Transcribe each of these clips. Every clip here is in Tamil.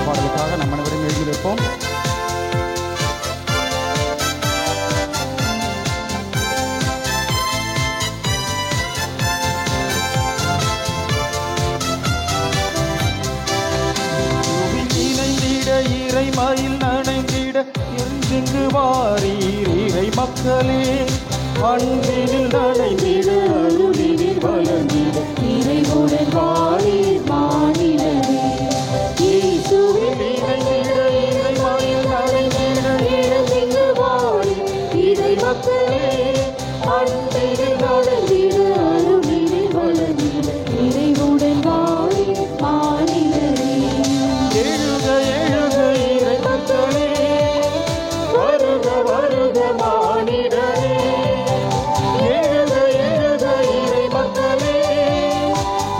பாடலுக்காக நம்ம அனைவரும் எழுதி வைப்போம். மயில் நனைந்திட எங்கு வாரீர் இறை மக்களே, அன்பினில் நனைந்திட அருளினில் வளர்ந்திட இறைவுடன் வாரீர் மாநிலரே. இயேசுவில் இணைந்திட இறை மயில் நனைந்திட எங்கு வாரீர் இறை மக்களே, அன்பினில் நனைந்திட அருளினில் வளர்ந்திட இறைவுடன் வாரீர் மாநிலரே. எழுக எழுக இறை மக்களே, வருக வருக மானிடரே. எழுக எழுக இறை மக்களே,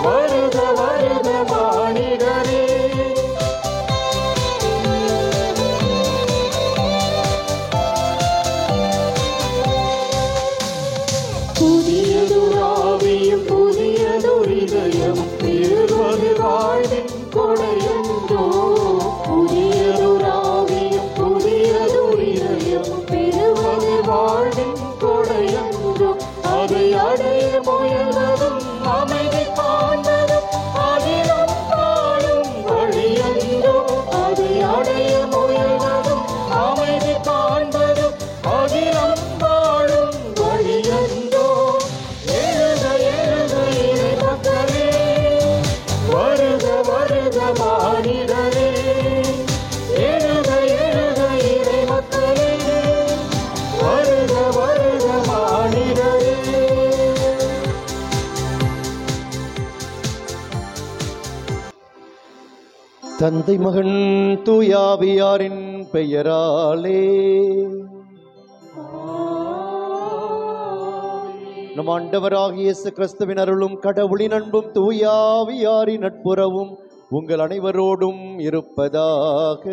வருக வருக மானிடரே. புதியதொராவியும் புதியதொரு இதயம் பெறுவது வாழ்வின் கொடையன்றோ. புதியதொராவியும் புதியதொரு இதயம் பெறுவது வாழ்வின் கொடையன்றோ. அதை அடைய முயல்வதும் அமைதி காண்பதும் அதிலும் வாழும் வழியன்றோ. அதை அடைய முயல்வதும் அமைதி காண்பதும் அதிலும் வாழும் வழியன்றோ. எழுக எழுக இறை மக்களே, வருக வருக மானிடரே. எழுக எழுக இறை மக்களே, வருக வருக மானிடரே. தந்தை மகன் தூயாவியாரின் பெயராலே நம் ஆண்டவராகிய இயேசு கிறிஸ்துவின் அருளும் கடவுளின் அன்பும் தூயாவியாரின் நட்புறவும் உங்கள் அனைவரோடும் இருப்பதாக.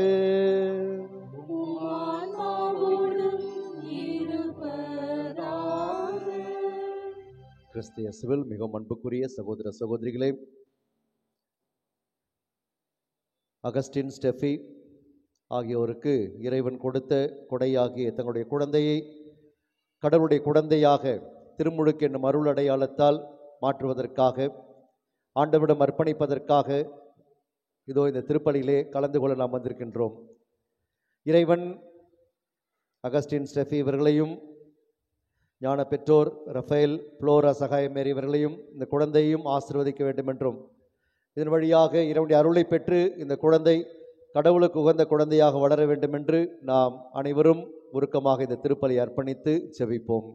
கிறிஸ்து இயேசுவில் மிகவும் அன்புக்குரிய சகோதர சகோதரிகளே, அகஸ்டின் ஸ்டெஃபி ஆகியோருக்கு இறைவன் கொடுத்த கொடையாகிய தங்களுடைய குழந்தையை கடவுளுடைய குழந்தையாக திருமுழுக்கு என்னும் அருள் அடையாளத்தால் மாற்றுவதற்காக, ஆண்டவரிடம் அர்ப்பணிப்பதற்காக இதோ இந்த திருப்பலியிலே கலந்து கொள்ள நாம் வந்திருக்கின்றோம். இறைவன் அகஸ்டின் ஸ்டெஃபி இவர்களையும், ஞான பெற்றோர் ரஃபேல் புளோரா சகாயமேரி இவர்களையும் இந்த குழந்தையும் ஆசீர்வதிக்க வேண்டும் என்றும், இதன் வழியாக இறைவனுடைய அருளை பெற்று இந்த குழந்தை கடவுளுக்கு உகந்த குழந்தையாக வளர வேண்டும் என்று நாம் அனைவரும் உருக்கமாக இந்த திருப்பலியை அர்ப்பணித்து ஜெபிப்போம்.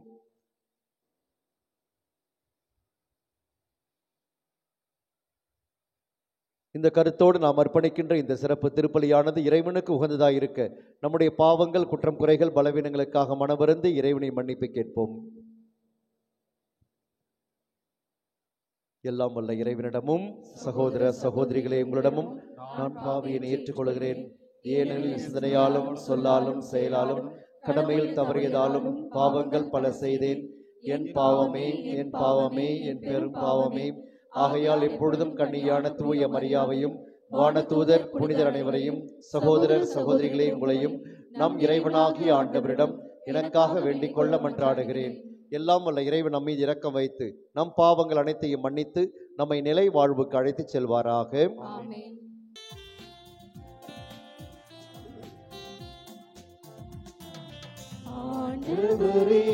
இந்த கருத்தோடு நாம் அர்ப்பணிக்கின்ற இந்த சிறப்பு திருப்பலியானது இறைவனுக்கு உகந்ததாக இருக்க நம்முடைய பாவங்கள், குற்றம், குறைகள், பலவீனங்களுக்காக மனவருந்தி இறைவனை மன்னிப்பு கேட்போம். எல்லாம் வல்ல இறைவனிடமும் சகோதர சகோதரிகளே உங்களிடமும் நான் பாவியை ஏற்றுக்கொள்கிறேன். ஏனெனில் சிந்தனையாலும் சொல்லாலும் செயலாலும் கடமையில் தவறியதாலும் பாவங்கள் பல செய்தேன். என் பாவமே என் பாவமே என் பெரும் பாவமே. ஆகையால் எப்பொழுதும் கண்ணியான தூய மரியாவையும் வானதூதர் புனிதர் அனைவரையும் சகோதரர் சகோதரிகளே உங்களையும் நம் இறைவனாகிய ஆண்டவரிடம் எனக்காக வேண்டிக் கொள்ள மன்றாடுகிறேன். எல்லாம் வல்ல இறைவன் நம்மீது இரக்கம் வைத்து நம் பாவங்கள் அனைத்தையும் மன்னித்து நம்மை நிலை வாழ்வுக்கு அழைத்து செல்வாராக. ஆண்டவரே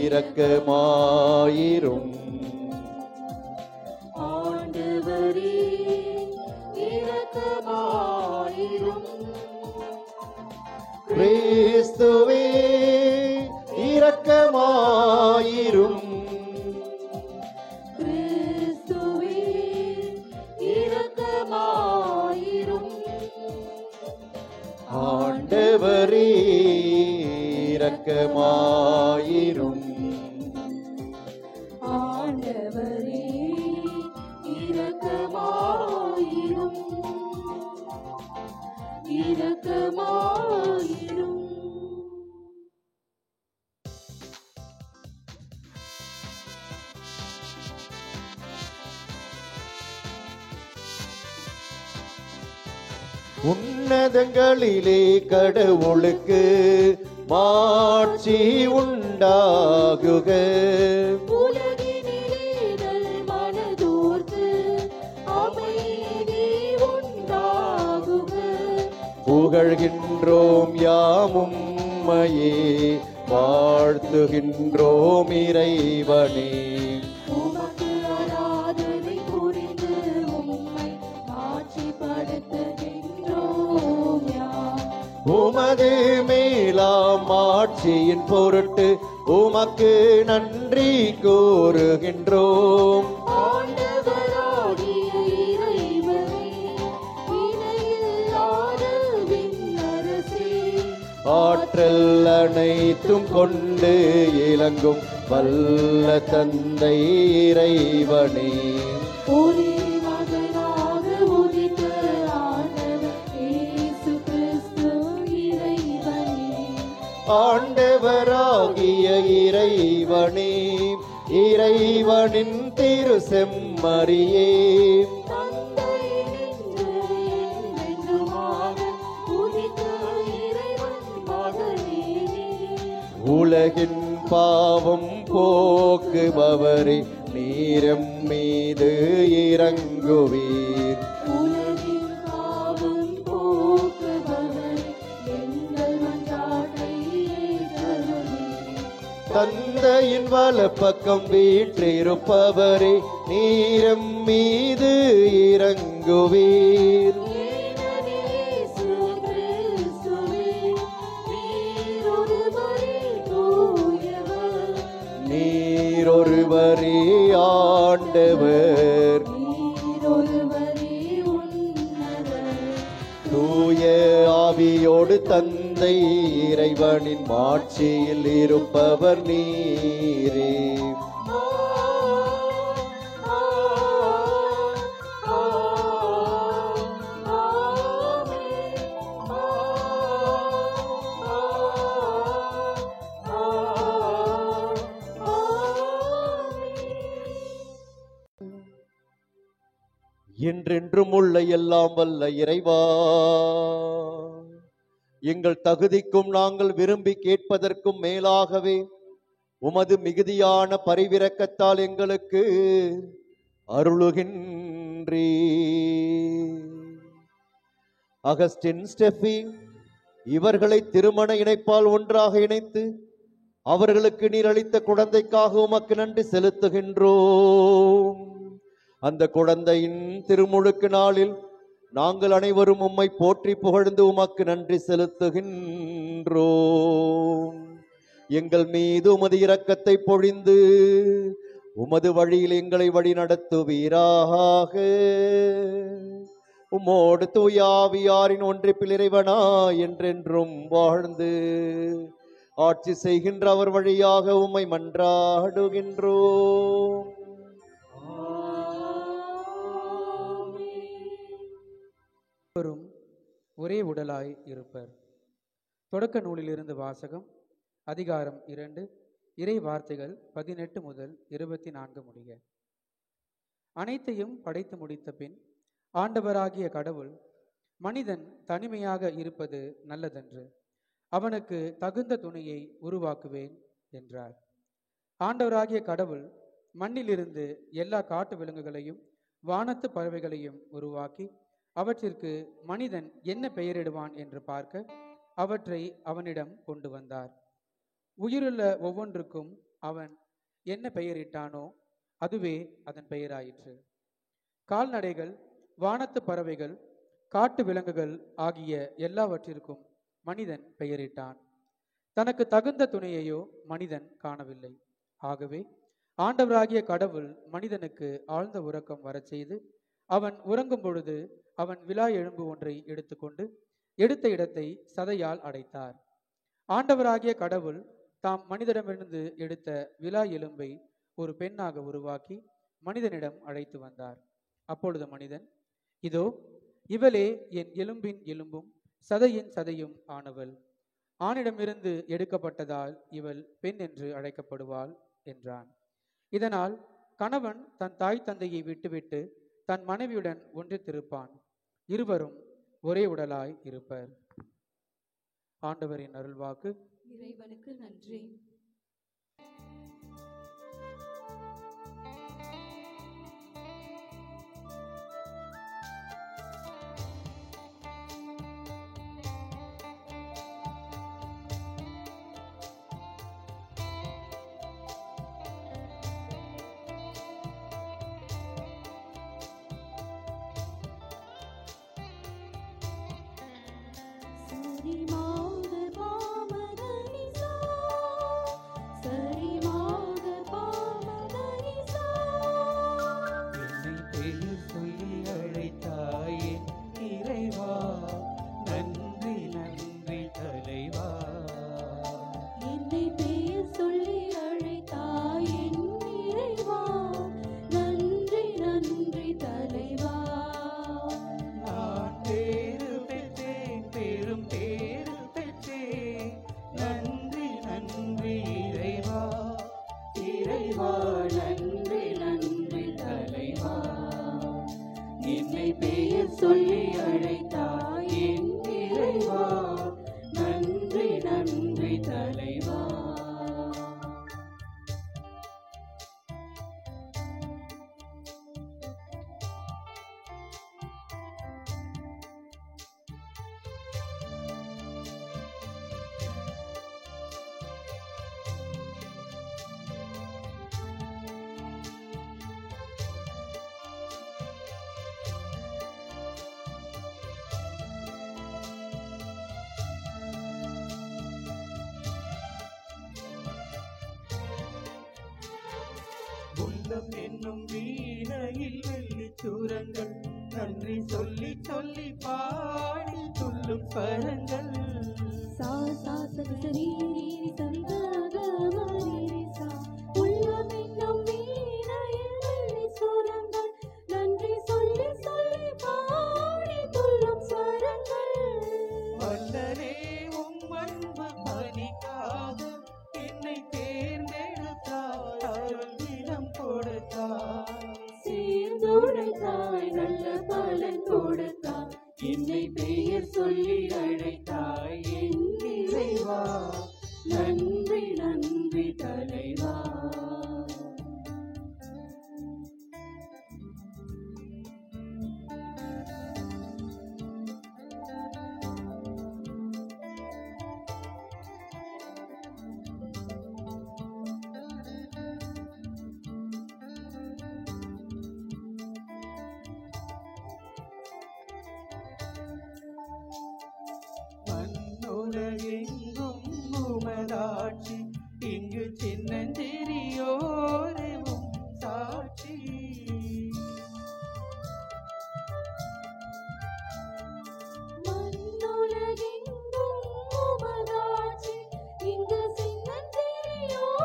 இரக்கமாயிரும். ஆண்டவரே இரக்கமாயிரும். கிறிஸ்துவே இரக்கமாயிரும். கிறிஸ்துவே இரக்கமாயிரும். ஆண்டவரே இரக்கமாயிரும். ஆண்டவரே இரக்கமாயிரும். இரக்கமாயிரும். உன்னதங்களிலே கடவுளுக்கு மாட்சி உண்டாகுக. புகழ்கின்றோம் யாமும் உம்மையே, வாழ்த்துகின்றோம் இறைவனே. உமது மேலாம் ஆட்சியின் பொருட்டு உமக்கு நன்றி கூறுகின்றோம். ஆற்றல் அனைத்தும் கொண்டு இலங்கும் வல்ல தந்தை இறைவனே, ஆண்டவராகிய இறைவனே, இறைவனின் திரு செம்மறியே, உலகின் பாவம் போக்குபவரே, நீரம் மீது இறங்குவீர். தந்தையின் வலப்பக்கம் வீற்றிருப்பவரே, நீரம் மீது இறங்குவீர். நீரொருவரே ஆண்டவர், தூய ஆவியோடு தந்தை இறைவனின் மாட்சியில் இருப்பவர் நீரே. என்றென்றும் உள்ள எல்லாம் வல்ல இறைவா, எங்கள் தகுதிக்கும் நாங்கள் விரும்பி கேட்பதற்கும் மேலாகவே உமது மிகுதியான பரிவிரக்கத்தால் எங்களுக்கு அருளுகின்றீ. அகஸ்டின், ஸ்டெஃபி இவர்களை திருமண இணைப்பால் ஒன்றாக இணைத்து அவர்களுக்கு நீர் அளித்த குழந்தைக்காக உமக்கு நன்றி செலுத்துகின்றோம். அந்த குழந்தையின் திருமுழுக்கு நாளில் நாங்கள் அனைவரும் உம்மை போற்றி புகழ்ந்து உமக்கு நன்றி செலுத்துகின்றோம். எங்கள் மீது உமது இரக்கத்தை பொழிந்து உமது வழியில் எங்களை வழி நடத்துவீராக. உம்மோடு தூய ஆவியாரின் ஒன்றிப்பில் இறைவனா என்றென்றும் வாழ்ந்து ஆட்சி செய்கின்ற அவர் வழியாக உம்மை மன்றாடுகின்றோம். ஒரே உடலாய் இருப்பர். தொடக்க நூலிலிருந்து வாசகம். அதிகாரம் 2, இறை வார்த்தைகள் 18 முதல் 24 முடிய. அனைத்தையும் படைத்து முடித்த பின் ஆண்டவராகிய கடவுள், மனிதன் தனிமையாக இருப்பது நல்லதென்று, அவனுக்கு தகுந்த துணையை உருவாக்குவேன் என்றார். ஆண்டவராகிய கடவுள் மண்ணிலிருந்து எல்லா காட்டு விலங்குகளையும் வானத்து பறவைகளையும் உருவாக்கி அவற்றிற்கு மனிதன் என்ன பெயரிடுவான் என்று பார்க்க அவற்றை அவனிடம் கொண்டு வந்தார். உயிருள்ள ஒவ்வொன்றுக்கும் அவன் என்ன பெயரிட்டானோ அதுவே அதன் பெயராயிற்று. கால்நடைகள், வானத்து பறவைகள், காட்டு விலங்குகள் ஆகிய எல்லாவற்றிற்கும் மனிதன் பெயரிட்டான். தனக்கு தகுந்த துணையையோ மனிதன் காணவில்லை. ஆகவே ஆண்டவராகிய கடவுள் மனிதனுக்கு ஆழ்ந்த உறக்கம் வரச் செய்து, அவன் உறங்கும் பொழுது அவன் விலா எலும்பு ஒன்றை எடுத்துக்கொண்டு எடுத்த இடத்தை சதையால் அடைத்தார். ஆண்டவராகிய கடவுள் தாம் மனிதனிடமிருந்து எடுத்த விலா எலும்பை ஒரு பெண்ணாக உருவாக்கி மனிதனிடம் அழைத்து வந்தார். அப்பொழுது மனிதன், இதோ இவளே என் எலும்பின் எலும்பும் சதையின் சதையும் ஆனவள். ஆணிடமிருந்து எடுக்கப்பட்டதால் இவள் பெண் என்று அழைக்கப்படுவாள் என்றான். இதனால் கணவன் தன் தாய் தந்தையை விட்டுவிட்டு தன் மனைவியுடன் ஒன்றித்திருப்பான். இருவரும் ஒரே உடலாய் இருப்பர். ஆண்டவரின் அருள்வாக்கு. இறைவனுக்கு நன்றி. உள்ளம் என்னும் வீணையில் வெள்ளிச் சூரங்கள் நன்றி சொல்லி சொல்லி பாடி துள்ளும் பரங்கள். உள்ளம் என்னும் வீணையில் வெள்ளிச் சூரங்கள் நன்றி சொல்லி சொல்லி பாடி துள்ளும் பரங்கள். வல்லரே உம் அன்பு பணிக்காக என்னை தேர்ந்தெடுத்தாய், அருள் தினம் கொடுத்தாய், சீர்துடைத்தாய், நல்ல பலன் கொடுத்தாய், என்னை பெயர் சொல்லி அழைத்தாய் என் இறைவா. நன்றி நன்றி தலைவா. மண்ணுலகெங்கும் உமதாட்சி, இங்கு சின்னஞ்சிறியோரேவும் சாட்சி. மண்ணுலகெங்கும் உமதாட்சி, இங்கு சின்னஞ்சிறியோரேவும்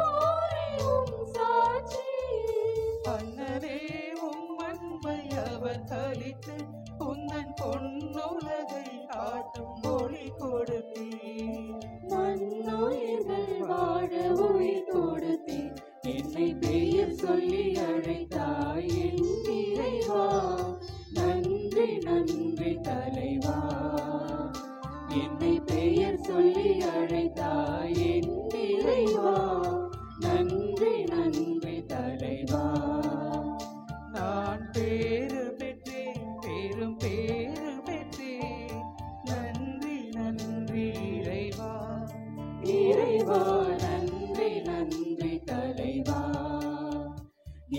சாட்சி. அண்ணனே உம் அன்பை அவர் கழித்து உந்தன் பொன்னுலகை காட்டும் மொழி கொடுத்தீர். மண்ணுயிர்கள் வாழ உயிர் கொடுத்தீர், என்னை பெயர் சொல்லி அழைத்தாய் என் இறைவா. நன்றி நன்றி தலைவா. என்னை பெயர் சொல்லி அழைத்தாய் என் இறைவா. நன்றி நன்றி தலைவா. நான் பேரு பெற்றேன், பேரும் பேரு பெற்றேன். நன்றி நன்றி இறைவா. இறைவா நன்றி நன்றி தலைவா.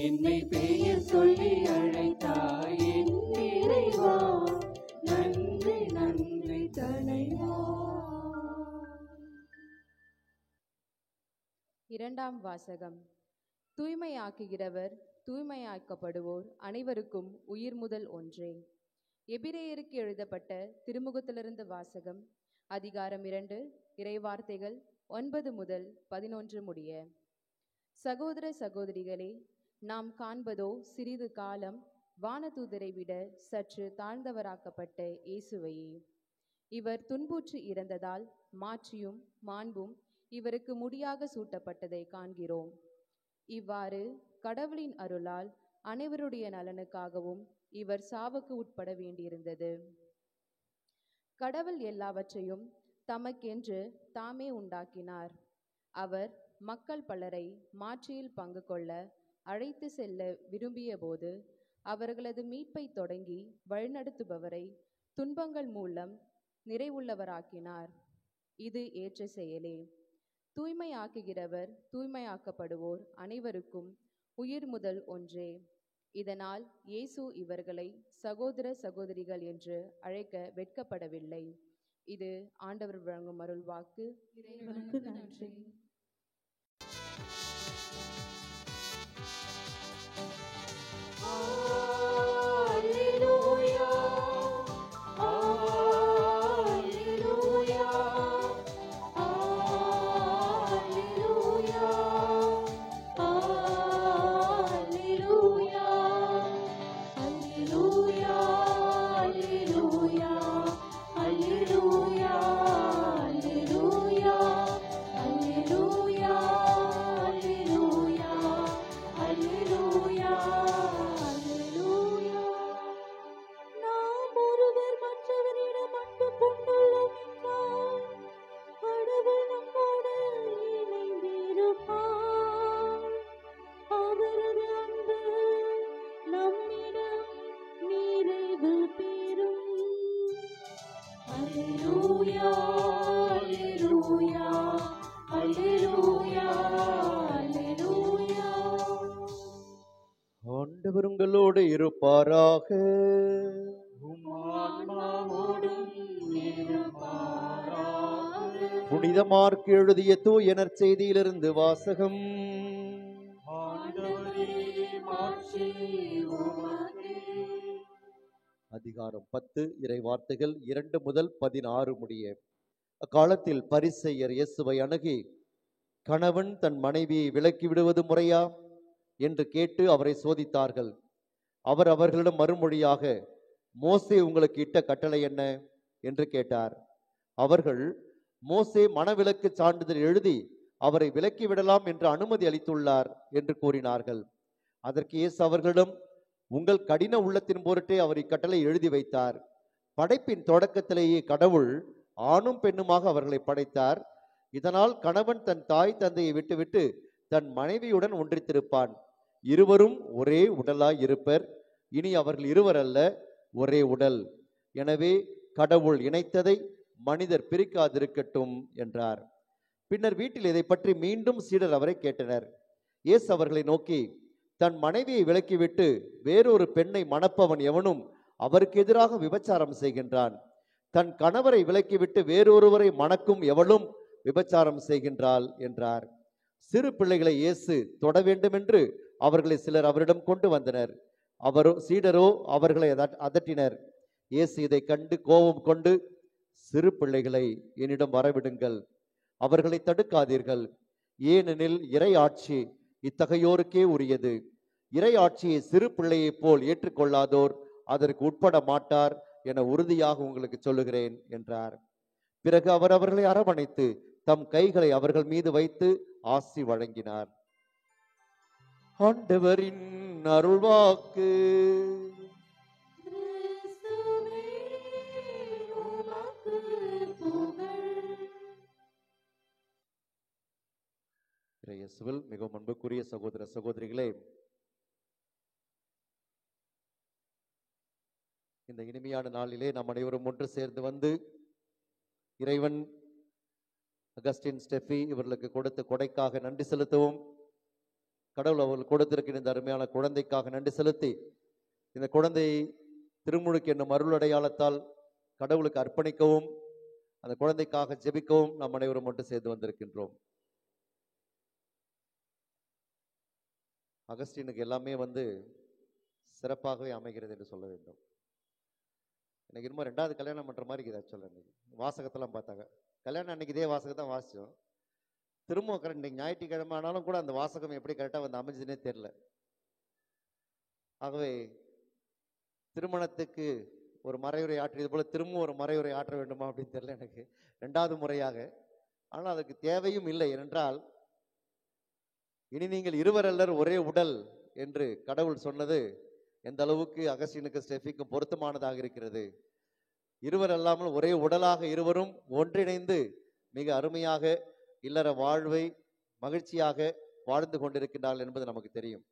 என்னை பெயர் சொல்லி அழைத்தாய் என் இறைவா. நன்றி நன்றி தலைவா. இரண்டாம் வாசகம். தூய்மையாக்குகிறவர் தூய்மையாக்கப்படுவோர் அனைவருக்கும் உயிர் முதல் ஒன்றே. எபிரேயருக்கு எழுதப்பட்ட திருமுகத்திலிருந்து வாசகம். அதிகாரம் 2, இறைவார்த்தைகள் 9 முதல் 11 முடிய. சகோதர சகோதரிகளே, நாம் காண்பதோ சிறிது காலம் வானதூதரை விட சற்று தாழ்ந்தவராக்கப்பட்ட இயேசுவையே. இவர் துன்புற்று இறந்ததால் மாட்சியும் மாண்பும் இவருக்கு முடியாக சூட்டப்பட்டதை காண்கிறோம். இவ்வாறு கடவுளின் அருளால் அனைவருடைய நலனுக்காகவும் இவர் சாவுக்கு உட்பட வேண்டியிருந்தது. கடவுள் எல்லாவற்றையும் தமக்கென்று தாமே உண்டாக்கினார். அவர் மக்கள் பலரை மாட்சியில் பங்கு கொள்ள அழைத்து செல்ல விரும்பிய போது அவர்களது மீட்பை தொடங்கி வழிநடத்துபவரை துன்பங்கள் மூலம் நிறைவுள்ளவராக்கினார். இது ஏற்ற செயலே. தூய்மையாக்குகிறவர் தூய்மையாக்கப்படுவோர் அனைவருக்கும் உயிர் முதல் ஒன்றே. இதனால் இயேசு இவர்களை சகோதர சகோதரிகள் என்று அழைக்க வெட்கப்படவில்லை. இது ஆண்டவர் வழங்கும் அருள் வாக்கு. இறைவனுக்கு நன்றி. ஆண்டவர் உங்களோடு இருப்பாராக. புனித மார்க் எழுதிய தூய நற்செய்தியிலிருந்து வாசகம். அதிகாரம் 10, இறை வார்த்தைகள் 2 முதல் 16 முடிய. அக்காலத்தில் பரிசேயர் இயேசுவை அணுகி, கணவன் தன் மனைவியை விலக்கி விடுவது முறையா என்று கேட்டு அவரை சோதித்தார்கள். அவர் அவர்களிடம் மறுமொழியாக, மோசே உங்களுக்கு இட்ட கட்டளை என்ன என்று கேட்டார். அவர்கள், மோசே மணவிலக்கு சான்றிதழ் எழுதி அவரை விலக்கி விடலாம் என்று அனுமதி அளித்துள்ளார் என்று கூறினார்கள். அதற்கு இயேசு அவர்களிடம், உங்கள் கடின உள்ளத்தின் பொருட்டே அவர் இக்கட்டளை எழுதி வைத்தார். படைப்பின் தொடக்கத்திலேயே கடவுள் ஆணும் பெண்ணுமாக அவர்களை படைத்தார். இதனால் கணவன் தன் தாய் தந்தையை விட்டுவிட்டு தன் மனைவியுடன் ஒன்றித்திருப்பான். இருவரும் ஒரே உடலாய் இருப்பர். இனி அவர்கள் இருவர் அல்ல, ஒரே உடல். எனவே கடவுள் இணைத்ததை மனிதர் பிரிக்காதிருக்கட்டும் என்றார். பின்னர் வீட்டில் இதை பற்றி மீண்டும் சீடர் அவரை கேட்டனர். இயேசு அவர்களை நோக்கி, தன் மனைவியை விலக்கிவிட்டு வேறொரு பெண்ணை மணப்பவன் எவனும் அவருக்கு எதிராக விபச்சாரம் செய்கின்றான். தன் கணவரை விலக்கிவிட்டு வேறொருவரை மணக்கும் எவளும் விபச்சாரம் செய்கின்றாள் என்றார். சிறு பிள்ளைகளை இயேசு தொட வேண்டுமென்று அவர்களை சிலர் அவரிடம் கொண்டு வந்தனர். சீடரோ அவர்களை அதட்டினர். இயேசு இதை கண்டு கோபம் கொண்டு, சிறு பிள்ளைகளை என்னிடம் வரவிடுங்கள், அவர்களை தடுக்காதீர்கள், ஏனெனில் இறை ஆட்சி இத்தகையோருக்கே உரியது. இறை ஆட்சியை சிறு பிள்ளையைப் போல் ஏற்றுக்கொள்ளாதோர் அதற்கு உட்பட மாட்டார் என உறுதியாக உங்களுக்கு சொல்லுகிறேன் என்றார். பிறகு அவர் அவர்களை அரவணைத்து தம் கைகளை அவர்கள் மீது வைத்து ஆசி வழங்கினார். ஆண்டவரின் அருள்வாக்கு. இயேசுவில் மிகவும் அன்புக்குரிய சகோதர சகோதரிகளே, இந்த இனிமையான நாளிலே நாம் அனைவரும் ஒன்று சேர்ந்து வந்து இறைவன் அகஸ்டின் ஸ்டெஃபி இவர்களுக்கு கொடுத்த கொடைக்காக நன்றி செலுத்தவும், கடவுள் அவர்கள் கொடுத்திருக்கிற இந்த அருமையான குழந்தைக்காக நன்றி செலுத்தி, இந்த குழந்தையை திருமுழுக்கு என்னும் அருள் அடையாளத்தால் கடவுளுக்கு அர்ப்பணிக்கவும், அந்த குழந்தைக்காக ஜெபிக்கவும் நாம் அனைவரும் ஒன்று சேர்ந்து வந்திருக்கின்றோம். அகஸ்டினுக்கு எல்லாமே சிறப்பாகவே அமைகிறது என்று சொல்ல வேண்டும். எனக்கு இன்னும் 2வது கல்யாணம் பண்ணுற மாதிரி இருக்குது. ஆக்சுவலாக இன்னைக்கு வாசகத்தெல்லாம் பார்த்தாங்க, கல்யாணம் அன்னைக்கு இதே வாசகத்தை தான் வாசித்தோம். திரும்ப இன்னைக்கு ஞாயிற்றுக்கிழமை ஆனாலும் கூட அந்த வாசகம் எப்படி கரெக்டாக அமைஞ்சதுன்னே தெரில. ஆகவே திருமணத்துக்கு ஒரு மறையுரை ஆற்றியது போல திரும்ப ஒரு மறையுரை ஆற்ற வேண்டுமா அப்படின்னு தெரியல எனக்கு, 2வது முறையாக. ஆனால் அதுக்கு தேவையும் இல்லை. ஏனென்றால் இனி நீங்கள் இருவர் அல்லர் ஒரே உடல் என்று கடவுள் சொன்னது எந்த அளவுக்கு அகஸ்டினுக்கு ஸ்டெஃபிக்கும் பொருத்தமானதாக இருக்கிறது. இருவர் அல்லாமல் ஒரே உடலாக இருவரும் ஒன்றிணைந்து மிக அருமையாக இல்லற வாழ்வை மகிழ்ச்சியாக வாழ்ந்து கொண்டிருக்கின்றார்கள் என்பது நமக்கு தெரியும்.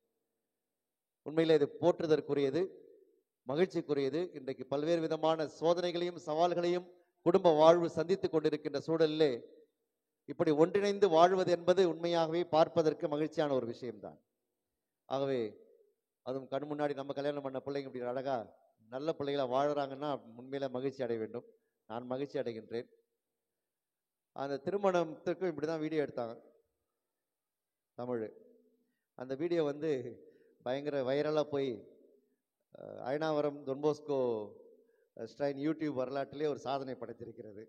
உண்மையிலே இது போற்றுதற்குரியது, மகிழ்ச்சிக்குரியது. இன்றைக்கு பல்வேறு விதமான சோதனைகளையும் சவால்களையும் குடும்ப வாழ்வு சந்தித்துக் கொண்டிருக்கின்ற சூழலிலே இப்படி ஒன்றிணைந்து வாழ்வது என்பது உண்மையாகவே பார்ப்பதற்கு மகிழ்ச்சியான ஒரு விஷயம்தான். ஆகவே அதுவும் கண் முன்னாடி நம்ம கல்யாணம் பண்ண பிள்ளைங்க இப்படி அழகா நல்ல பிள்ளைகளா வாழறாங்கன்னா உண்மையில மகிழ்ச்சி அடைய வேண்டும். நான் மகிழ்ச்சி அடைகின்றேன். அந்த திருமணத்துக்கும் இப்படிதான் வீடியோ எடுத்தாங்க தமிழ். அந்த வீடியோ பயங்கர வைரலாக போய் அயனாவரம் தொன்போஸ்கோ ஸ்ட்ரைன் யூடியூப் வரலாற்றிலே ஒரு சாதனை படைத்திருக்கிறது.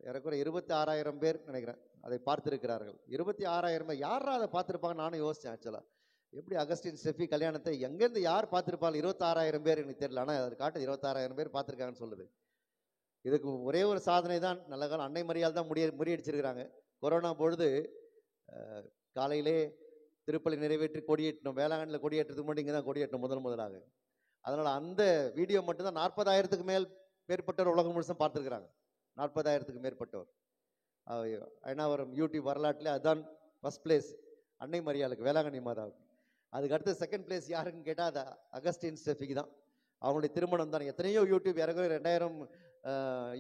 ஏறக்குறை 26,000 பேர் நினைக்கிறேன் அதை பார்த்திருக்கிறார்கள். 26,000 யாரா அதை பார்த்துருப்பாங்க நானும் யோசித்தேன். ஆக்சுவலாக எப்படி அகஸ்டின் ஸ்டெஃபி கல்யாணத்தை எங்கேருந்து யார் பார்த்துருப்பாங்க? 26,000 பேர் எனக்கு தெரியல, ஆனால் அது காட்டு 26,000 பேர் பார்த்துருக்காங்கன்னு சொல்லுது. இதுக்கு ஒரே ஒரு சாதனை தான், நல்ல காலம் அன்னை மரியாள் தான் முறியடிச்சிருக்கிறாங்க. கொரோனா பொழுது காலையிலே திருப்பலி நிறைவேற்றி கொடியேற்றணும், வேளாங்கண்ணில் கொடியேற்றதுக்கு முன்னாடி இங்கே தான் கொடியேற்றணும் முதலாக. அதனால் அந்த வீடியோ மட்டும்தான் 40,000க்கு மேற்பட்டவர் உலகம் முழுசும் பார்த்துருக்குறாங்க. 40,000க்கு மேற்பட்டவர். அயனாவரம் யூடியூப் வரலாற்றிலே அதுதான் ஃபர்ஸ்ட் பிளேஸ் அன்னை மரியாளுக்கு, வேளாங்கண்ணி மாதாவுக்கு. அதுக்கு அடுத்து செகண்ட் பிளேஸ் யாருன்னு கேட்டால் அது அகஸ்டின் ஸ்டெஃபிக்கு தான். அவங்களுடைய திருமணம் தான். எத்தனையோ யூடியூப் இறங்க 2000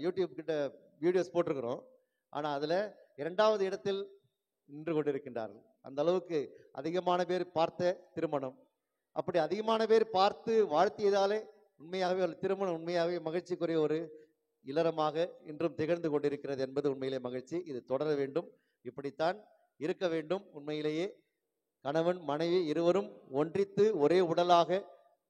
யூடியூப் கிட்ட வீடியோஸ் போட்டிருக்கிறோம். ஆனால் அதில் 2வது இடத்தில் நின்று கொண்டிருக்கின்றார்கள். அந்த அளவுக்கு அதிகமான பேர் பார்த்த திருமணம். அப்படி அதிகமான பேர் பார்த்து வாழ்த்தியதாலே உண்மையாகவே ஒரு திருமணம் உண்மையாகவே மகிழ்ச்சிக்குரிய ஒரு இல்லறமாக இன்றும் திகழ்ந்து கொண்டிருக்கிறது என்பது உண்மையிலே மகிழ்ச்சி. இது தொடர வேண்டும், இப்படித்தான் இருக்க வேண்டும். உண்மையிலேயே கணவன் மனைவி இருவரும் ஒன்றித்து ஒரே உடலாக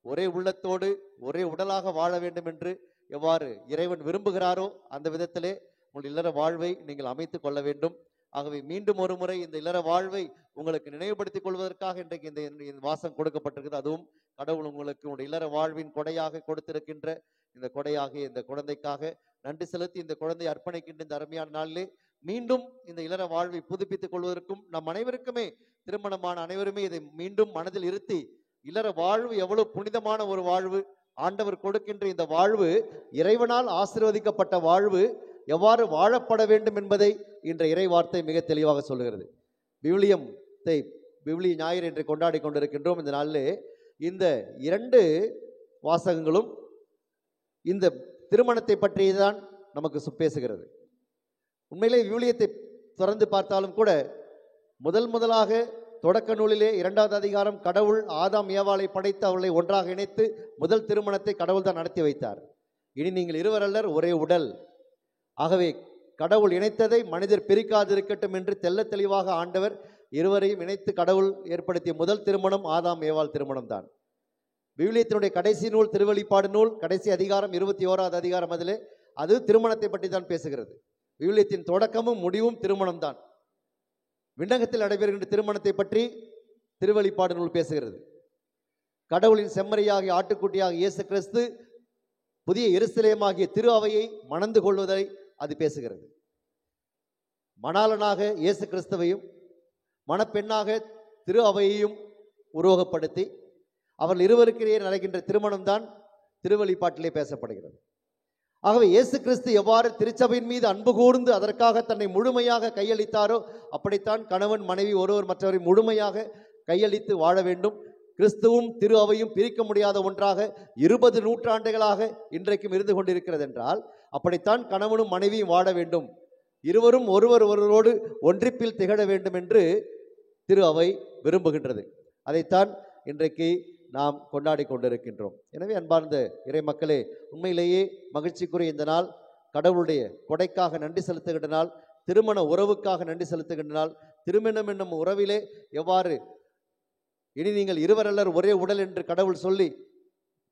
ஒரே உள்ளத்தோடு ஒரே உடலாக வாழ வேண்டும் என்று எவ்வாறு இறைவன் விரும்புகிறாரோ அந்த விதத்திலே உங்கள் இல்லற வாழ்வை நீங்கள் அமைத்துக் கொள்ள வேண்டும். ஆகவே மீண்டும் ஒரு முறை இந்த இல்லற வாழ்வை உங்களுக்கு நினைவுபடுத்திக் கொள்வதற்காக இன்றைக்கு இந்த வாசம் கொடுக்கப்பட்டிருக்கிறது. அதுவும் கடவுள் உங்களுக்கு உங்களுடைய இல்லற வாழ்வின் கொடையாக கொடுத்திருக்கின்ற இந்த கொடையாகிய இந்த குழந்தைக்காக நன்றி செலுத்தி இந்த குழந்தையை அர்ப்பணிக்கின்ற இந்த அருமையான நாளிலே மீண்டும் இந்த இல்லற வாழ்வை புதுப்பித்துக் கொள்வதற்கும் நம் அனைவருக்குமே திருமணமான அனைவருமே இதை மீண்டும் மனதில் இருத்தி இல்லற வாழ்வு எவ்வளவு புனிதமான ஒரு வாழ்வு, ஆண்டவர் கொடுக்கின்ற இந்த வாழ்வு இறைவனால் ஆசீர்வதிக்கப்பட்ட வாழ்வு எவ்வாறு வாழப்பட வேண்டும் என்பதை இன்ற இறை வார்த்தை மிக தெளிவாக சொல்லுகிறது. விவிலிய ஞாயிறு என்று கொண்டாடி கொண்டிருக்கின்றோம். இந்த நாளிலே இந்த 2 வாசகங்களும் இந்த திருமணத்தை பற்றியதான் நமக்கு பேசுகிறது. உண்மையிலே விவிலியத்தை திறந்து பார்த்தாலும் கூட முதலாக தொடக்க நூலிலே 2வது அதிகாரம் கடவுள் ஆதாம் ஏவாளை படைத்து அவர்களை ஒன்றாக இணைத்து முதல் திருமணத்தை கடவுள் தான் நடத்தி வைத்தார். இனி நீங்கள் இருவரல்லர் ஒரே உடல். ஆகவே கடவுள் இணைத்ததை மனிதர் பிரிக்காதிருக்கட்டும் என்று தெள்ள தெளிவாக ஆண்டவர் இருவரையும் இணைத்து கடவுள் ஏற்படுத்திய முதல் திருமணம் ஆதாம் ஏவாள் திருமணம் தான். விவிலியத்தினுடைய கடைசி நூல் திருவெளிப்பாடு நூல், கடைசி அதிகாரம் 21வது அதிகாரம், அதிலே அது திருமணத்தை பற்றி தான் பேசுகிறது. விவிலியத்தின் தொடக்கமும் முடிவும் திருமணம் தான். விண்ணகத்தில் நடைபெறுகின்ற திருமணத்தை பற்றி திருவெளிப்பாடு நூல் பேசுகிறது. கடவுளின் செம்மறியாகிய ஆட்டுக்குட்டியாக இயேசு கிறிஸ்து புதிய எருசலேமாகிய திரு அவையை மணந்து கொள்வதை அது பேசுகிறது. மணாளனாக இயேசு கிறிஸ்துவையும் மணப்பெண்ணாக திரு அவையையும் உருவகப்படுத்தி அவர்கள் இருவருக்கிடையே நடக்கின்ற திருமணம் தான் திருவெளிப்பாட்டிலே பேசப்படுகிறது. ஆகவே இயேசு கிறிஸ்து எவ்வாறு திருச்சபையின் மீது அன்பு கூர்ந்து அதற்காக தன்னை முழுமையாக கையளித்தாரோ அப்படித்தான் கணவன் மனைவி ஒருவர் மற்றவரை முழுமையாக கையளித்து வாழ வேண்டும். கிறிஸ்துவும் திரு அவையும் பிரிக்க முடியாத ஒன்றாக 20 நூற்றாண்டுகளாக இன்றைக்கும் இருந்து கொண்டிருக்கிறது என்றால் அப்படித்தான் கணவனும் மனைவியும் வாழ வேண்டும். இருவரும் ஒருவரோடு ஒன்றிப்பில் திகழ வேண்டும் என்று திரு அவை விரும்புகின்றது. அதைத்தான் இன்றைக்கு நாம் கொண்டாடி கொண்டிருக்கின்றோம். எனவே அன்பார்ந்த இறை மக்களே, உண்மையிலேயே மகிழ்ச்சிக்குரிய இந்த நாள், கடவுளுடைய கொடைக்காக நன்றி செலுத்துகின்ற நாள், திருமண உறவுக்காக நன்றி செலுத்துகின்ற நாள். திருமணம் என்னும் உறவிலே எவ்வாறு இனி நீங்கள் இருவரல்லர் ஒரே உடல் என்று கடவுள் சொல்லி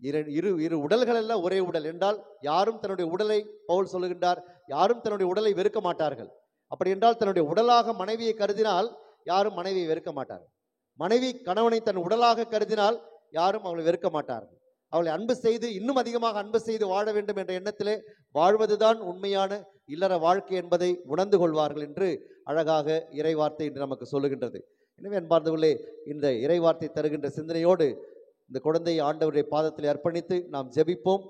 இரு உடல்கள் எல்லாம் ஒரே உடல் என்றால் யாரும் தன்னுடைய உடலை, பவுல் சொல்லுகின்றார், யாரும் தன்னுடைய உடலை வெறுக்க மாட்டார்கள். அப்படி என்றால் தன்னுடைய உடலாக மனைவியை கருதினால் யாரும் மனைவியை வெறுக்க மாட்டார்கள். மனைவி கணவனை தன் உடலாக கருதினால் யாரும் அவளை வெறுக்க மாட்டார்கள். அவளை அன்பு செய்து இன்னும் அதிகமாக அன்பு செய்து வாழ வேண்டும் என்ற எண்ணத்திலே வாழ்வதுதான் உண்மையான இல்லற வாழ்க்கை என்பதை உணர்ந்து கொள்வார்கள் என்று அழகாக இறைவார்த்தை இன்று நமக்கு சொல்லுகின்றது. எனவே அன்பார்ந்தவர்களே, இந்த இறைவார்த்தை தருகின்ற சிந்தனையோடு இந்த குழந்தையை ஆண்டவருடைய பாதத்தில் அர்ப்பணித்து நாம் ஜெபிப்போம்.